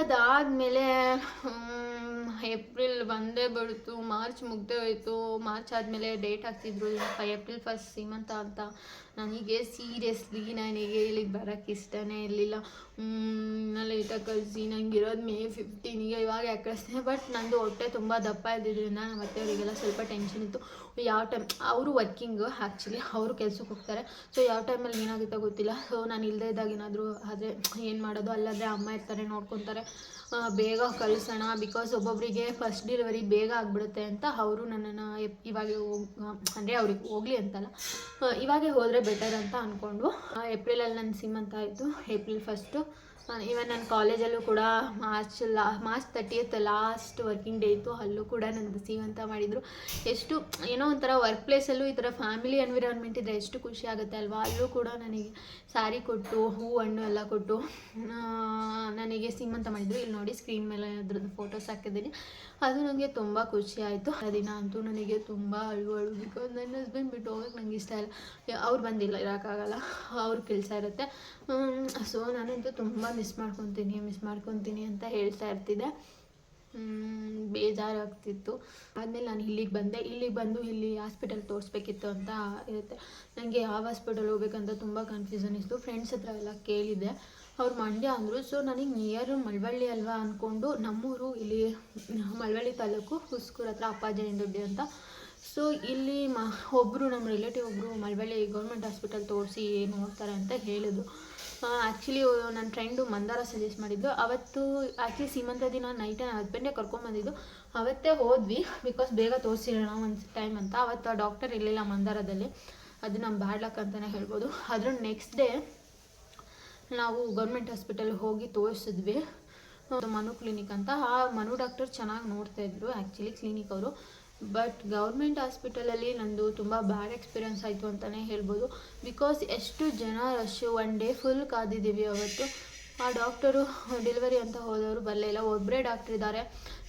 ಅದಾದಮೇಲೆ ಏಪ್ರಿಲ್ ಬಂದೇ ಬಿಡ್ತು, ಮಾರ್ಚ್ ಮುಗ್ದೇ ಹೋಯಿತು. ಮಾರ್ಚ್ ಆದಮೇಲೆ ಡೇಟ್ ಹಾಕ್ತಿದ್ರು, ಏಪ್ರಿಲ್ 1 ಸೀಮಂತ ಅಂತ. ನನಗೆ ಸೀರಿಯಸ್ಲಿ ಇಲ್ಲಿಗೆ ಬರೋಕ್ಕೆ ಇಷ್ಟನೇ ಇರಲಿಲ್ಲ. ಲೇಟಾಗಿ ಕಳಿಸಿ, ನನಗಿರೋದು May 15ಗೆ, ಇವಾಗ ಯಾಕೆ ಕಳಿಸ್ತೀನಿ. ಬಟ್ ನಂದು ಹೊಟ್ಟೆ ತುಂಬ ದಪ್ಪ ಇದ್ದಿದ್ದರಿಂದ ನಮ್ಮ ಅತ್ತೆಯವರಿಗೆಲ್ಲ ಸ್ವಲ್ಪ ಟೆನ್ಷನ್ ಇತ್ತು. ಯಾವ ಟೈಮ್ ಅವರು ವರ್ಕಿಂಗು, ಆ್ಯಕ್ಚುಲಿ ಅವರು ಕೆಲ್ಸಕ್ಕೆ ಹೋಗ್ತಾರೆ. ಸೊ ಯಾವ ಟೈಮಲ್ಲಿ ಏನಾಗುತ್ತೋ ಗೊತ್ತಿಲ್ಲ. ಸೊ ನಾನು ಇಲ್ಲದೇ ಇದ್ದಾಗ ಏನಾದರೂ ಆದರೆ ಏನು ಮಾಡೋದು, ಅಲ್ಲಾದರೆ ಅಮ್ಮ ಇರ್ತಾರೆ ನೋಡ್ಕೊತಾರೆ. ಬೇಗ ಕಳಿಸೋಣ, ಬಿಕಾಸ್ ಒಬ್ಬೊಬ್ಬರಿಗೆ ಫಸ್ಟ್ ಡೆಲಿವರಿ ಬೇಗ ಆಗಿಬಿಡುತ್ತೆ ಅಂತ ಅವರು ನನ್ನನ್ನು ಇವಾಗ ಅಂದರೆ ಅವ್ರಿಗೆ ಹೋಗಲಿ ಅಂತಲ್ಲ, ಇವಾಗೇ ಹೋದರೆ ಬೆಟರ್ ಅಂತ ಅಂದ್ಕೊಂಡು. ಏಪ್ರಿಲಲ್ಲಿ ನನ್ನ ಸೀಮಂತ ಆಯಿತು. ಏಪ್ರಿಲ್ 1 ಈವನ್ ನನ್ನ ಕಾಲೇಜಲ್ಲೂ ಕೂಡ March 30th last working day ಇತ್ತು, ಅಲ್ಲೂ ಕೂಡ ನಂದು ಸೀಮಂತ ಮಾಡಿದರು. ಎಷ್ಟು ಏನೋ ಒಂಥರ ವರ್ಕ್ ಪ್ಲೇಸಲ್ಲೂ ಈ ಥರ ಫ್ಯಾಮಿಲಿ ಎನ್ವಿರಾನ್ಮೆಂಟ್ ಇದ್ದರೆ ಎಷ್ಟು ಖುಷಿ ಆಗುತ್ತೆ ಅಲ್ವಾ. ಅಲ್ಲೂ ಕೂಡ ನನಗೆ ಸ್ಯಾರಿ ಕೊಟ್ಟು ಹೂ ಹಣ್ಣು ಎಲ್ಲ ಕೊಟ್ಟು ನನಗೆ ಸೀಮಂತ ಮಾಡಿದರು. ಇಲ್ಲಿ ನೋಡಿ ಸ್ಕ್ರೀನ್ ಮೇಲೆ ಅದ್ರದ್ದು ಫೋಟೋಸ್ ಹಾಕಿದ್ದೀನಿ. ಅದು ನನಗೆ ತುಂಬ ಖುಷಿ ಆಯಿತು. ಆ ದಿನ ಅಂತೂ ನನಗೆ ತುಂಬ ಅಳು ಬಿಕಾಸ್ ನನ್ನ ಹಸ್ಬೆಂಡ್ ಬಿಟ್ಟು ಹೋಗೋಕ್ಕೆ ನನಗೆ ಇಷ್ಟ ಇಲ್ಲ. ಅವ್ರು ಬಂದಿಲ್ಲ, ಇರೋಕ್ಕಾಗಲ್ಲ, ಅವ್ರ ಕೆಲಸ ಇರುತ್ತೆ. ಸೊ ನಾನಂತೂ ತುಂಬ ಮಿಸ್ ಮಾಡ್ಕೊತೀನಿ ಅಂತ ಹೇಳ್ತಾ ಇರ್ತಿದ್ದೆ. ಬೇಜಾರಾಗ್ತಿತ್ತು. ಆದಮೇಲೆ ನಾನು ಇಲ್ಲಿಗೆ ಬಂದು ಇಲ್ಲಿ ಹಾಸ್ಪಿಟಲ್ ತೋರಿಸ್ಬೇಕಿತ್ತು ಅಂತ ಇರುತ್ತೆ. ನನಗೆ ಯಾವ ಹಾಸ್ಪಿಟಲ್ ಹೋಗ್ಬೇಕಂತ ತುಂಬ ಕನ್ಫ್ಯೂಷನ್ ಇತ್ತು. ಫ್ರೆಂಡ್ಸ್ ಹತ್ರ ಎಲ್ಲ ಕೇಳಿದ್ದೆ, ಅವ್ರು ಮಂಡ್ಯ ಅಂದರು. ಸೊ ನನಗೆ ನಿಯರು ಮಳವಳ್ಳಿ ಅಲ್ವಾ ಅಂದ್ಕೊಂಡು, ನಮ್ಮೂರು ಇಲ್ಲಿ ಮಳವಳ್ಳಿ ತಾಲೂಕು ಹುಸ್ಕೂರು ಹತ್ರ ಅಪ್ಪಾಜಿ ದೊಡ್ಡಿ ಅಂತ. ಸೊ ಇಲ್ಲಿ ಒಬ್ಬರು ನಮ್ಮ ರಿಲೇಟಿವ್ ಒಬ್ಬರು ಮಳವಳ್ಳಿ ಗೌರ್ಮೆಂಟ್ ಹಾಸ್ಪಿಟಲ್ ತೋರಿಸಿ ನೋಡ್ತಾರೆ ಅಂತ ಹೇಳಿದ್ರು. ಆ್ಯಕ್ಚುಲಿ ನನ್ನ ಫ್ರೆಂಡು ಮಂದಾರ ಸಜೆಸ್ಟ್ ಮಾಡಿದ್ದು. ಅವತ್ತು ಆ್ಯಕ್ಚುಲಿ ಸೀಮಂತ ದಿನ ನೈಟೇ ನನ್ನ ಹಸ್ಬೆಂಡೇ ಕರ್ಕೊಂಬಂದಿದ್ದು. ಅವತ್ತೇ ಹೋದ್ವಿ ಬಿಕಾಸ್ ಬೇಗ ತೋರಿಸಿರೋಣ ಒಂದು ಟೈಮ್ ಅಂತ. ಅವತ್ತು ಆ ಡಾಕ್ಟರ್ ಇರಲಿಲ್ಲ ಮಂದಾರದಲ್ಲಿ, ಅದು ನಮ್ಮ ಬ್ಯಾಡ್ ಲಕ್ ಅಂತಲೇ ಹೇಳ್ಬೋದು. ಅದ್ರ ನೆಕ್ಸ್ಟ್ ಡೇ ನಾವು ಗೌರ್ಮೆಂಟ್ ಹಾಸ್ಪಿಟಲ್ಗೆ ಹೋಗಿ ತೋರಿಸಿದ್ವಿ, ಮನು ಕ್ಲಿನಿಕ್ ಅಂತ. ಆ ಮನು ಡಾಕ್ಟರ್ ಚೆನ್ನಾಗಿ ನೋಡ್ತಾಯಿದ್ರು ಆ್ಯಕ್ಚುಲಿ ಕ್ಲಿನಿಕ್ ಅವರು. ಬಟ್ ಗೌರ್ಮೆಂಟ್ ಹಾಸ್ಪಿಟಲಲ್ಲಿ ನಂದು ತುಂಬ ಬ್ಯಾಡ್ ಎಕ್ಸ್ಪೀರಿಯನ್ಸ್ ಆಯಿತು ಅಂತಲೇ ಹೇಳ್ಬೋದು. ಬಿಕಾಸ್ ಎಷ್ಟು ಜನ ರಶ್ಶು, 1 ಡೇ ಫುಲ್ ಕಾದಿದ್ದೀವಿ ಅವತ್ತು. ಆ ಡಾಕ್ಟರು ಡೆಲಿವರಿ ಅಂತ ಹೋದವರು ಬರಲೇ ಇಲ್ಲ, ಒಬ್ಬರೇ ಡಾಕ್ಟ್ರ್ ಇದ್ದಾರೆ.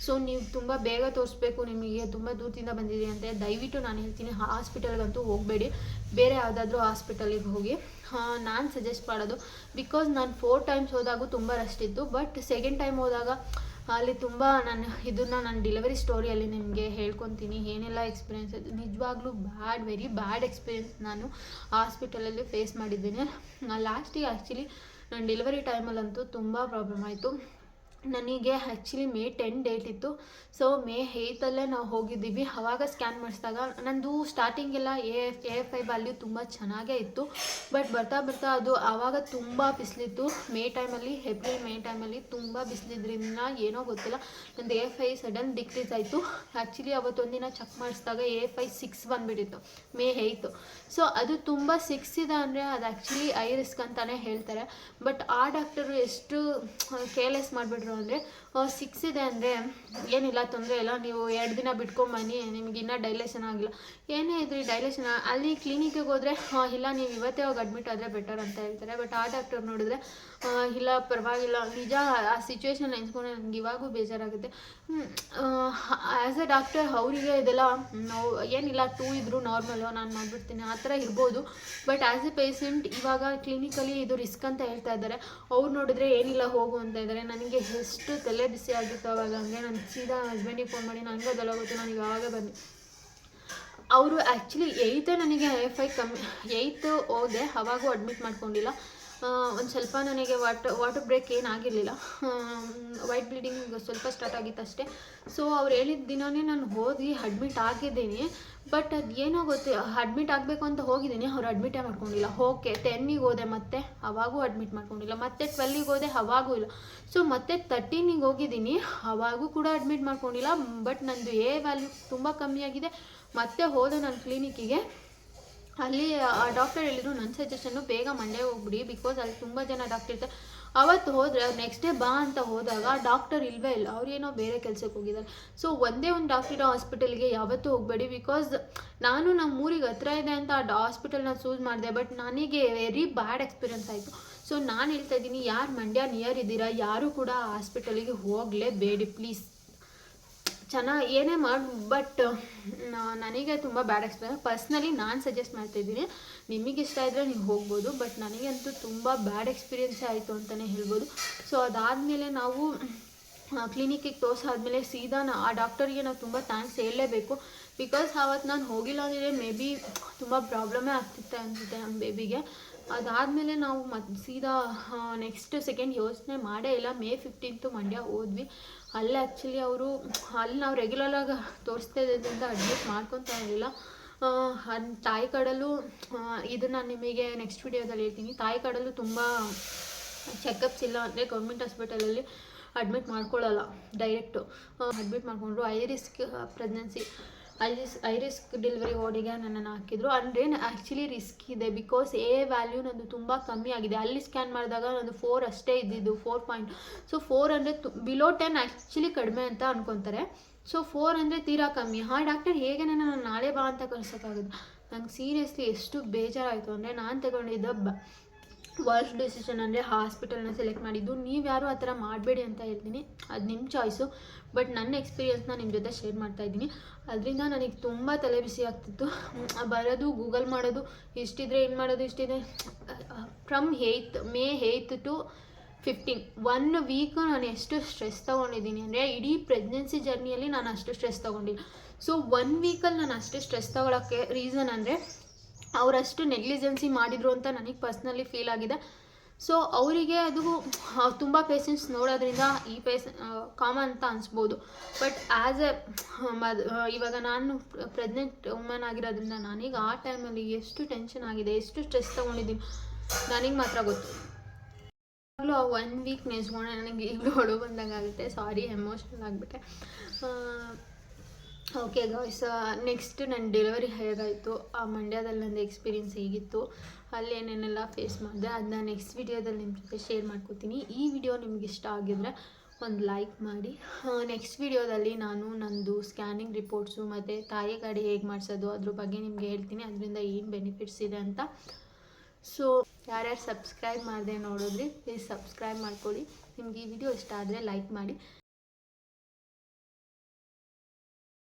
ಸೊ ನೀವು ತುಂಬ ಬೇಗ ತೋರಿಸ್ಬೇಕು, ನಿಮಗೆ ತುಂಬ ದೂರದಿಂದ ಬಂದಿದ್ದೀರಿ ಅಂತ ದಯವಿಟ್ಟು ನಾನು ಹೇಳ್ತೀನಿ ಹಾಸ್ಪಿಟಲ್ಗಂತೂ ಹೋಗಬೇಡಿ, ಬೇರೆ ಯಾವುದಾದ್ರೂ ಹಾಸ್ಪಿಟಲಿಗೆ ಹೋಗಿ. ನಾನು ಸಜೆಸ್ಟ್ ಮಾಡೋದು, ಬಿಕಾಸ್ ನಾನು 4 ಟೈಮ್ಸ್ ಹೋದಾಗೂ ತುಂಬ ರಶ್ ಇತ್ತು. ಬಟ್ ಸೆಕೆಂಡ್ ಟೈಮ್ ಹೋದಾಗ ಅಲ್ಲಿ ತುಂಬ ನನ್ನ ಡೆಲಿವರಿ ಸ್ಟೋರಿಯಲ್ಲಿ ನಿಮಗೆ ಹೇಳ್ಕೊತೀನಿ ಏನೆಲ್ಲ ಎಕ್ಸ್ಪೀರಿಯೆನ್ಸ್ ಆಯಿತು. ನಿಜವಾಗ್ಲೂ ವೆರಿ ಬ್ಯಾಡ್ ಎಕ್ಸ್ಪೀರಿಯೆನ್ಸ್ ನಾನು ಹಾಸ್ಪಿಟಲಲ್ಲಿ ಫೇಸ್ ಮಾಡಿದ್ದೇನೆ. ಲಾಸ್ಟಿಗೆ ಆ್ಯಕ್ಚುಲಿ ನನ್ನ ಡೆಲಿವರಿ ಟೈಮಲ್ಲಂತೂ ತುಂಬ ಪ್ರಾಬ್ಲಮ್ ಆಯಿತು. ನನಗೆ ಆ್ಯಕ್ಚುಲಿ May 10 ಡೇಟ್ ಇತ್ತು. ಸೊ May 8 ನಾವು ಹೋಗಿದ್ದೀವಿ. ಆವಾಗ ಸ್ಕ್ಯಾನ್ ಮಾಡಿಸಿದಾಗ ನಂದು ಸ್ಟಾರ್ಟಿಂಗೆಲ್ಲ AFI ವ್ಯಾಲ್ಯೂ ತುಂಬ ಚೆನ್ನಾಗೇ ಇತ್ತು. ಬಟ್ ಬರ್ತಾ ಅದು ಆವಾಗ ತುಂಬ ಬಿಸಿಲಿತ್ತು. ಮೇ ಟೈಮಲ್ಲಿ ತುಂಬ ಬಿಸಿಲಿದ್ರಿಂದ ಏನೋ ಗೊತ್ತಿಲ್ಲ, ನಂದು AFI ಸಡನ್ ಡಿಕ್ರೀಸ್ ಆಯಿತು. ಆ್ಯಕ್ಚುಲಿ ಅವತ್ತೊಂದಿನ ಚೆಕ್ ಮಾಡಿಸಿದಾಗ AFI 6 ಬಂದುಬಿಟ್ಟಿತ್ತು May 8. ಸೊ ಅದು ತುಂಬ 6 ಇದೆ ಅಂದರೆ ಅದು ಆ್ಯಕ್ಚುಲಿ ಐ ರಿಸ್ಕ್ ಅಂತಲೇ ಹೇಳ್ತಾರೆ. ಬಟ್ ಆ ಡಾಕ್ಟರು ಎಷ್ಟು ಕೇರ್ಲೆಸ್ ಮಾಡಿಬಿಟ್ರು ಅಂದರೆ 6 ಇದೆ ಅಂದರೆ ಏನಿಲ್ಲ, ತೊಂದರೆ ಇಲ್ಲ, ನೀವು 2 ದಿನ ಬಿಟ್ಕೊಂಬನ್ನಿ, ನಿಮ್ಗೆ ಇನ್ನೂ ಡೈಲೇಷನ್ ಆಗಿಲ್ಲ. ಏನೇ ಇದ್ರಿ ಡೈಲೇಷನ್ ಅಲ್ಲಿ ಕ್ಲಿನಿಕ್ಕಿಗೆ ಹೋದರೆ ಇಲ್ಲ ನೀವು ಇವತ್ತೇ ಹೋಗಿ ಅಡ್ಮಿಟ್ ಆದರೆ ಬೆಟರ್ ಅಂತ ಹೇಳ್ತಾರೆ. ಬಟ್ ಆ ಡಾಕ್ಟರ್ ನೋಡಿದ್ರೆ ಇಲ್ಲ ಪರವಾಗಿಲ್ಲ. ನಿಜ ಆ ಸಿಚುವೇಶನ್ ನೆನೆಸ್ಕೊಂಡ್ರೆ ನನಗೆ ಇವಾಗೂ ಬೇಜಾರಾಗುತ್ತೆ. ಆ್ಯಸ್ ಎ ಡಾಕ್ಟರ್ ಅವರಿಗೆ ಇದೆಲ್ಲ ನಾವು ಏನಿಲ್ಲ 2 ಇದ್ದರೂ ನಾರ್ಮಲು, ನಾನು ಮಾಡಿಬಿಡ್ತೀನಿ ಆ ಥರ ಇರ್ಬೋದು. ಬಟ್ ಆ್ಯಸ್ ಎ ಪೇಷೆಂಟ್ ಇವಾಗ ಕ್ಲಿನಿಕಲ್ಲಿ ಇದು ರಿಸ್ಕ್ ಅಂತ ಹೇಳ್ತಾ ಇದ್ದಾರೆ. ಅವ್ರು ನೋಡಿದ್ರೆ ಏನಿಲ್ಲ ಹೋಗು ಅಂತ ಇದ್ದಾರೆ. ನನಗೆ ಎಷ್ಟು ತಲೆ ಬಿಸಿ ಆಗಿತ್ತು ಅವಾಗ. ಹಂಗೆ ನಾನು ಸೀದಾ ಹಸ್ಬೆಂಡಿಗೆ ಫೋನ್ ಮಾಡಿ ನನಗೆ ಅದೆಲ್ಲ ಗೊತ್ತು, ನನಗೆ ಆವಾಗ ಬನ್ನಿ. ಅವರು ಆ್ಯಕ್ಚುಲಿ 8 ನನಗೆ AFI ಕಮ್ಮಿ 8 ಹೋದೆ, ಅವಾಗೂ ಅಡ್ಮಿಟ್ ಮಾಡ್ಕೊಂಡಿಲ್ಲ. ಒಂದು ಸ್ವಲ್ಪ ನನಗೆ ವಾಟರ್ ಬ್ರೇಕ್ ಏನಾಗಿರಲಿಲ್ಲ, ವೈಟ್ ಬ್ಲೀಡಿಂಗ್ ಸ್ವಲ್ಪ ಸ್ಟಾರ್ಟ್ ಆಗಿತ್ತು ಅಷ್ಟೇ. ಸೊ ಅವ್ರು ಹೇಳಿದ ದಿನವೇ ನಾನು ಹೋಗಿ ಅಡ್ಮಿಟ್ ಆಗಿದ್ದೀನಿ. ಬಟ್ ಅದು ಏನೋ ಅಡ್ಮಿಟ್ ಆಗಬೇಕು ಅಂತ ಹೋಗಿದ್ದೀನಿ, ಅವ್ರು ಅಡ್ಮಿಟೇ ಮಾಡ್ಕೊಂಡಿಲ್ಲ. ಓಕೆ 10ಗೆ ಹೋದೆ, ಮತ್ತೆ ಅವಾಗೂ ಅಡ್ಮಿಟ್ ಮಾಡ್ಕೊಂಡಿಲ್ಲ. ಮತ್ತೆ 12ಗೆ ಹೋದೆ, ಅವಾಗೂ ಇಲ್ಲ. ಸೊ ಮತ್ತೆ 13ಗೆ ಹೋಗಿದ್ದೀನಿ, ಅವಾಗೂ ಕೂಡ ಅಡ್ಮಿಟ್ ಮಾಡ್ಕೊಂಡಿಲ್ಲ. ಬಟ್ ನಂದು A ವ್ಯಾಲ್ಯೂ ತುಂಬ ಕಮ್ಮಿ ಆಗಿದೆ. ಮತ್ತೆ ಹೋದೆ ನನ್ನ ಕ್ಲಿನಿಕ್ಕಿಗೆ. ಅಲ್ಲಿ ಆ ಡಾಕ್ಟರ್ ಹೇಳಿದ್ರು ನನ್ನ ಸಜೆಷನ್ನು ಬೇಗ ಮಂಡ್ಯ ಹೋಗ್ಬಿಡಿ, ಬಿಕಾಸ್ ಅಲ್ಲಿ ತುಂಬ ಜನ ಡಾಕ್ಟರ್ ಇರ್ತಾರೆ. ಅವತ್ತು ಹೋದರೆ ನೆಕ್ಸ್ಟ್ ಡೇ ಬಾ ಅಂತ ಹೋದಾಗ ಡಾಕ್ಟರ್ ಇಲ್ಲವೇ ಇಲ್ಲ, ಅವ್ರೇನೋ ಬೇರೆ ಕೆಲಸಕ್ಕೆ ಹೋಗಿದ್ದಾರೆ. ಸೊ ಒಂದೇ ಒಂದು ಡಾಕ್ಟರ್ ಇರೋ ಹಾಸ್ಪಿಟಲ್ಗೆ ಯಾವತ್ತೂ ಹೋಗಬೇಡಿ. ಬಿಕಾಸ್ ನಾನು ನಮ್ಮ ಊರಿಗೆ ಹತ್ರ ಇದೆ ಅಂತ ಆ ಹಾಸ್ಪಿಟಲ್ನ ಚೂಸ್ ಮಾಡಿದೆ. ಬಟ್ ನನಗೆ ವೆರಿ ಬ್ಯಾಡ್ ಎಕ್ಸ್ಪೀರಿಯೆನ್ಸ್ ಆಯಿತು. ಸೊ ನಾನು ಹೇಳ್ತಾ ಇದ್ದೀನಿ, ಯಾರು ಮಂಡ್ಯ ನಿಯರ್ ಇದ್ದೀರಾ ಯಾರೂ ಕೂಡ ಆ ಹಾಸ್ಪಿಟಲಿಗೆ ಹೋಗಲೇಬೇಡಿ ಪ್ಲೀಸ್. ಚೆನ್ನಾಗಿ ಏನೇ ಮಾಡಿ, ಬಟ್ ನನಗೆ ತುಂಬ ಬ್ಯಾಡ್ ಎಕ್ಸ್ಪೀರಿಯನ್ಸ್. ಪರ್ಸ್ನಲಿ ನಾನು ಸಜೆಸ್ಟ್ ಮಾಡ್ತಾಯಿದ್ದೀನಿ, ನಿಮಗೆ ಇಷ್ಟ ಇದ್ದರೆ ನೀವು ಹೋಗ್ಬೋದು. ಬಟ್ ನನಗಂತೂ ತುಂಬ ಬ್ಯಾಡ್ ಎಕ್ಸ್ಪೀರಿಯೆನ್ಸೇ ಆಯಿತು ಅಂತಲೇ ಹೇಳ್ಬೋದು. ಸೊ ಅದಾದಮೇಲೆ ನಾವು ಕ್ಲಿನಿಕ್ಕಿಗೆ ತೋರಿಸಾದ್ಮೇಲೆ ಸೀದಾ ಆ ಡಾಕ್ಟರಿಗೆ ನಾವು ತುಂಬ ಥ್ಯಾಂಕ್ಸ್ ಹೇಳಲೇಬೇಕು. ಬಿಕಾಸ್ ಆವತ್ತು ನಾನು ಹೋಗಿಲ್ಲ ಅಂದರೆ ಮೇ ಬಿ ತುಂಬ ಪ್ರಾಬ್ಲಮೇ ಆಗ್ತಿತ್ತು ಅನಿಸುತ್ತೆ ನಮ್ಮ ಬೇಬಿಗೆ. ಅದಾದಮೇಲೆ ನಾವು ಸೀದಾ ನೆಕ್ಸ್ಟ್ ಸೆಕೆಂಡ್ ಯೋಚನೆ ಮಾಡೇ ಇಲ್ಲ. May 15 ಮಂಡ್ಯ ಹೋದ್ವಿ. ಅಲ್ಲಿ ಆ್ಯಕ್ಚುಲಿ ಅಲ್ಲಿ ನಾವು ರೆಗ್ಯುಲರಾಗಿ ತೋರಿಸ್ತಾ ಇದ್ದರಿಂದ ಅಡ್ಮಿಟ್ ಮಾಡ್ಕೊತಾ ಇರಲಿಲ್ಲ. ತಾಯಿ ಕಡಲು ಇದನ್ನು ನಿಮಗೆ ನೆಕ್ಸ್ಟ್ ವಿಡಿಯೋದಲ್ಲಿ ಹೇಳ್ತೀನಿ. ತಾಯಿ ಕಡಲು ತುಂಬ ಚೆಕಪ್ಸ್ ಇಲ್ಲ ಅಂದರೆ ಗೌರ್ಮೆಂಟ್ ಹಾಸ್ಪಿಟಲಲ್ಲಿ ಅಡ್ಮಿಟ್ ಮಾಡ್ಕೊಳ್ಳಲ್ಲ, ಡೈರೆಕ್ಟು ಅಡ್ಮಿಟ್ ಮಾಡಿಕೊಂಡ್ರು. High risk pregnancy high risk delivery ವಾರ್ಡಿಗೆ ನನ್ನನ್ನು ಹಾಕಿದ್ರು. ಅಂದರೆ ಆ್ಯಕ್ಚುಲಿ ರಿಸ್ಕ್ ಇದೆ, ಬಿಕಾಸ್ ವ್ಯಾಲ್ಯೂ ನಂದು ತುಂಬ ಕಮ್ಮಿ ಆಗಿದೆ. ಅಲ್ಲಿ ಸ್ಕ್ಯಾನ್ ಮಾಡಿದಾಗ ನಂದು 4 ಅಷ್ಟೇ ಇದ್ದಿದ್ದು, 4 ಸೊ 4 ಅಂದರೆ ಬಿಲೋ 10 ಆ್ಯಕ್ಚುಲಿ ಕಡಿಮೆ ಅಂತ ಅನ್ಕೊತಾರೆ. ಸೊ 4 ಅಂದರೆ ತೀರಾ ಕಮ್ಮಿ. ಡಾಕ್ಟರ್ ಹೇಗೆ ನಾನು ನಾಳೆ ಬಾ ಅಂತ ಕಳ್ಸೋಕ್ಕಾಗೋದು. ನಂಗೆ ಸೀರಿಯಸ್ಲಿ ಎಷ್ಟು ಬೇಜಾರಾಯಿತು ಅಂದರೆ, ನಾನು ತಗೊಂಡಿದ್ದ ವರ್ಸ್ಟ್ ಡಿಸಿಷನ್ ಅಂದರೆ ಹಾಸ್ಪಿಟಲ್ನ ಸೆಲೆಕ್ಟ್ ಮಾಡಿದ್ದು. ನೀವು ಯಾರು ಆ ಥರ ಮಾಡಬೇಡಿ ಅಂತ ಹೇಳ್ತೀನಿ, ಅದು ನಿಮ್ಮ ಚಾಯ್ಸು. ಬಟ್ ನನ್ನ ಎಕ್ಸ್ಪೀರಿಯೆನ್ಸ್ನ ನಿಮ್ಮ ಜೊತೆ ಶೇರ್ ಮಾಡ್ತಾಯಿದ್ದೀನಿ. ಅದರಿಂದ ನನಗೆ ತುಂಬ ತಲೆ ಬಿಸಿ ಆಗ್ತಿತ್ತು. ಬರೋದು, ಗೂಗಲ್ ಮಾಡೋದು, ಇಷ್ಟಿದ್ರೆ ಏನು ಮಾಡೋದು, ಇಷ್ಟಿದೆ. ಫ್ರಮ್ ಮೇ 8 to 15 1 ವೀಕು ನಾನು ಎಷ್ಟು ಸ್ಟ್ರೆಸ್ ತೊಗೊಂಡಿದ್ದೀನಿ ಅಂದರೆ, ಇಡೀ ಪ್ರೆಗ್ನೆನ್ಸಿ ಜರ್ನಿಯಲ್ಲಿ ನಾನು ಅಷ್ಟು ಸ್ಟ್ರೆಸ್ ತೊಗೊಂಡಿಲ್ಲ. ಸೊ 1 ವೀಕಲ್ಲಿ ನಾನು ಅಷ್ಟು ಸ್ಟ್ರೆಸ್ ತೊಗೊಳಕ್ಕೆ ರೀಸನ್ ಅಂದರೆ, ಅವರಷ್ಟು ನೆಗ್ಲಿಜೆನ್ಸಿ ಮಾಡಿದರು ಅಂತ ನನಗೆ ಪರ್ಸ್ನಲಿ ಫೀಲ್ ಆಗಿದೆ. ಸೊ ಅವರಿಗೆ ಅದು ತುಂಬ ಪೇಷೆಂಟ್ಸ್ ನೋಡೋದ್ರಿಂದ ಈ ಕಾಮನ್ ಅಂತ ಅನಿಸ್ಬೋದು. ಬಟ್ ಆ್ಯಸ್ ಇವಾಗ ನಾನು ಪ್ರೆಗ್ನೆಂಟ್ ವುಮನ್ ಆಗಿರೋದ್ರಿಂದ ನನಗೆ ಆ ಟೈಮಲ್ಲಿ ಎಷ್ಟು ಟೆನ್ಷನ್ ಆಗಿದೆ, ಎಷ್ಟು ಸ್ಟ್ರೆಸ್ ತೊಗೊಂಡಿದ್ದೀನಿ ನನಗೆ ಮಾತ್ರ ಗೊತ್ತು. ಈಗಲೂ ಆ 1 ವೀಕ್ ನೆನೆಸ್ಕೊಂಡೆ ನನಗೆ ಈಗಲೂ ಹೊಡು ಬಂದಂಗೆ ಆಗುತ್ತೆ. ಸಾರಿ, ಎಮೋಷ್ನಲ್ ಆಗಿಬಿಟ್ಟೆ. ಓಕೆ ಗಾಯ್ಸ್, ನೆಕ್ಸ್ಟ್ ನನ್ನ ಡೆಲಿವರಿ ಹೇಗಾಯಿತು, ಆ ಮಂಡ್ಯದಲ್ಲಿ ನಂದು ಎಕ್ಸ್ಪೀರಿಯೆನ್ಸ್ ಹೇಗಿತ್ತು, ಅಲ್ಲಿ ಏನೇನೆಲ್ಲ ಫೇಸ್ ಮಾಡಿದೆ, ಅದನ್ನ ನೆಕ್ಸ್ಟ್ ವಿಡಿಯೋದಲ್ಲಿ ನಿಮ್ಮ ಜೊತೆ ಶೇರ್ ಮಾಡ್ಕೋತೀನಿ. ಈ ವಿಡಿಯೋ ನಿಮ್ಗೆ ಇಷ್ಟ ಆಗಿದ್ರೆ ಒಂದು ಲೈಕ್ ಮಾಡಿ. ನೆಕ್ಸ್ಟ್ ವಿಡಿಯೋದಲ್ಲಿ ನಾನು ನಂದು ಸ್ಕ್ಯಾನಿಂಗ್ ರಿಪೋರ್ಟ್ಸು ಮತ್ತು ತಾಯಿ ಗಾಡಿ ಹೇಗೆ ಮಾಡಿಸೋದು ಅದ್ರ ಬಗ್ಗೆ ನಿಮಗೆ ಹೇಳ್ತೀನಿ, ಅದರಿಂದ ಏನು ಬೆನಿಫಿಟ್ಸ್ ಇದೆ ಅಂತ. ಸೊ ಯಾರ್ಯಾರು ಸಬ್ಸ್ಕ್ರೈಬ್ ಮಾಡಿದೆ ನೋಡಿದ್ರಿ, ಪ್ಲೀಸ್ ಸಬ್ಸ್ಕ್ರೈಬ್ ಮಾಡ್ಕೊಳ್ಳಿ. ನಿಮ್ಗೆ ಈ ವಿಡಿಯೋ ಇಷ್ಟ ಆದರೆ ಲೈಕ್ ಮಾಡಿ.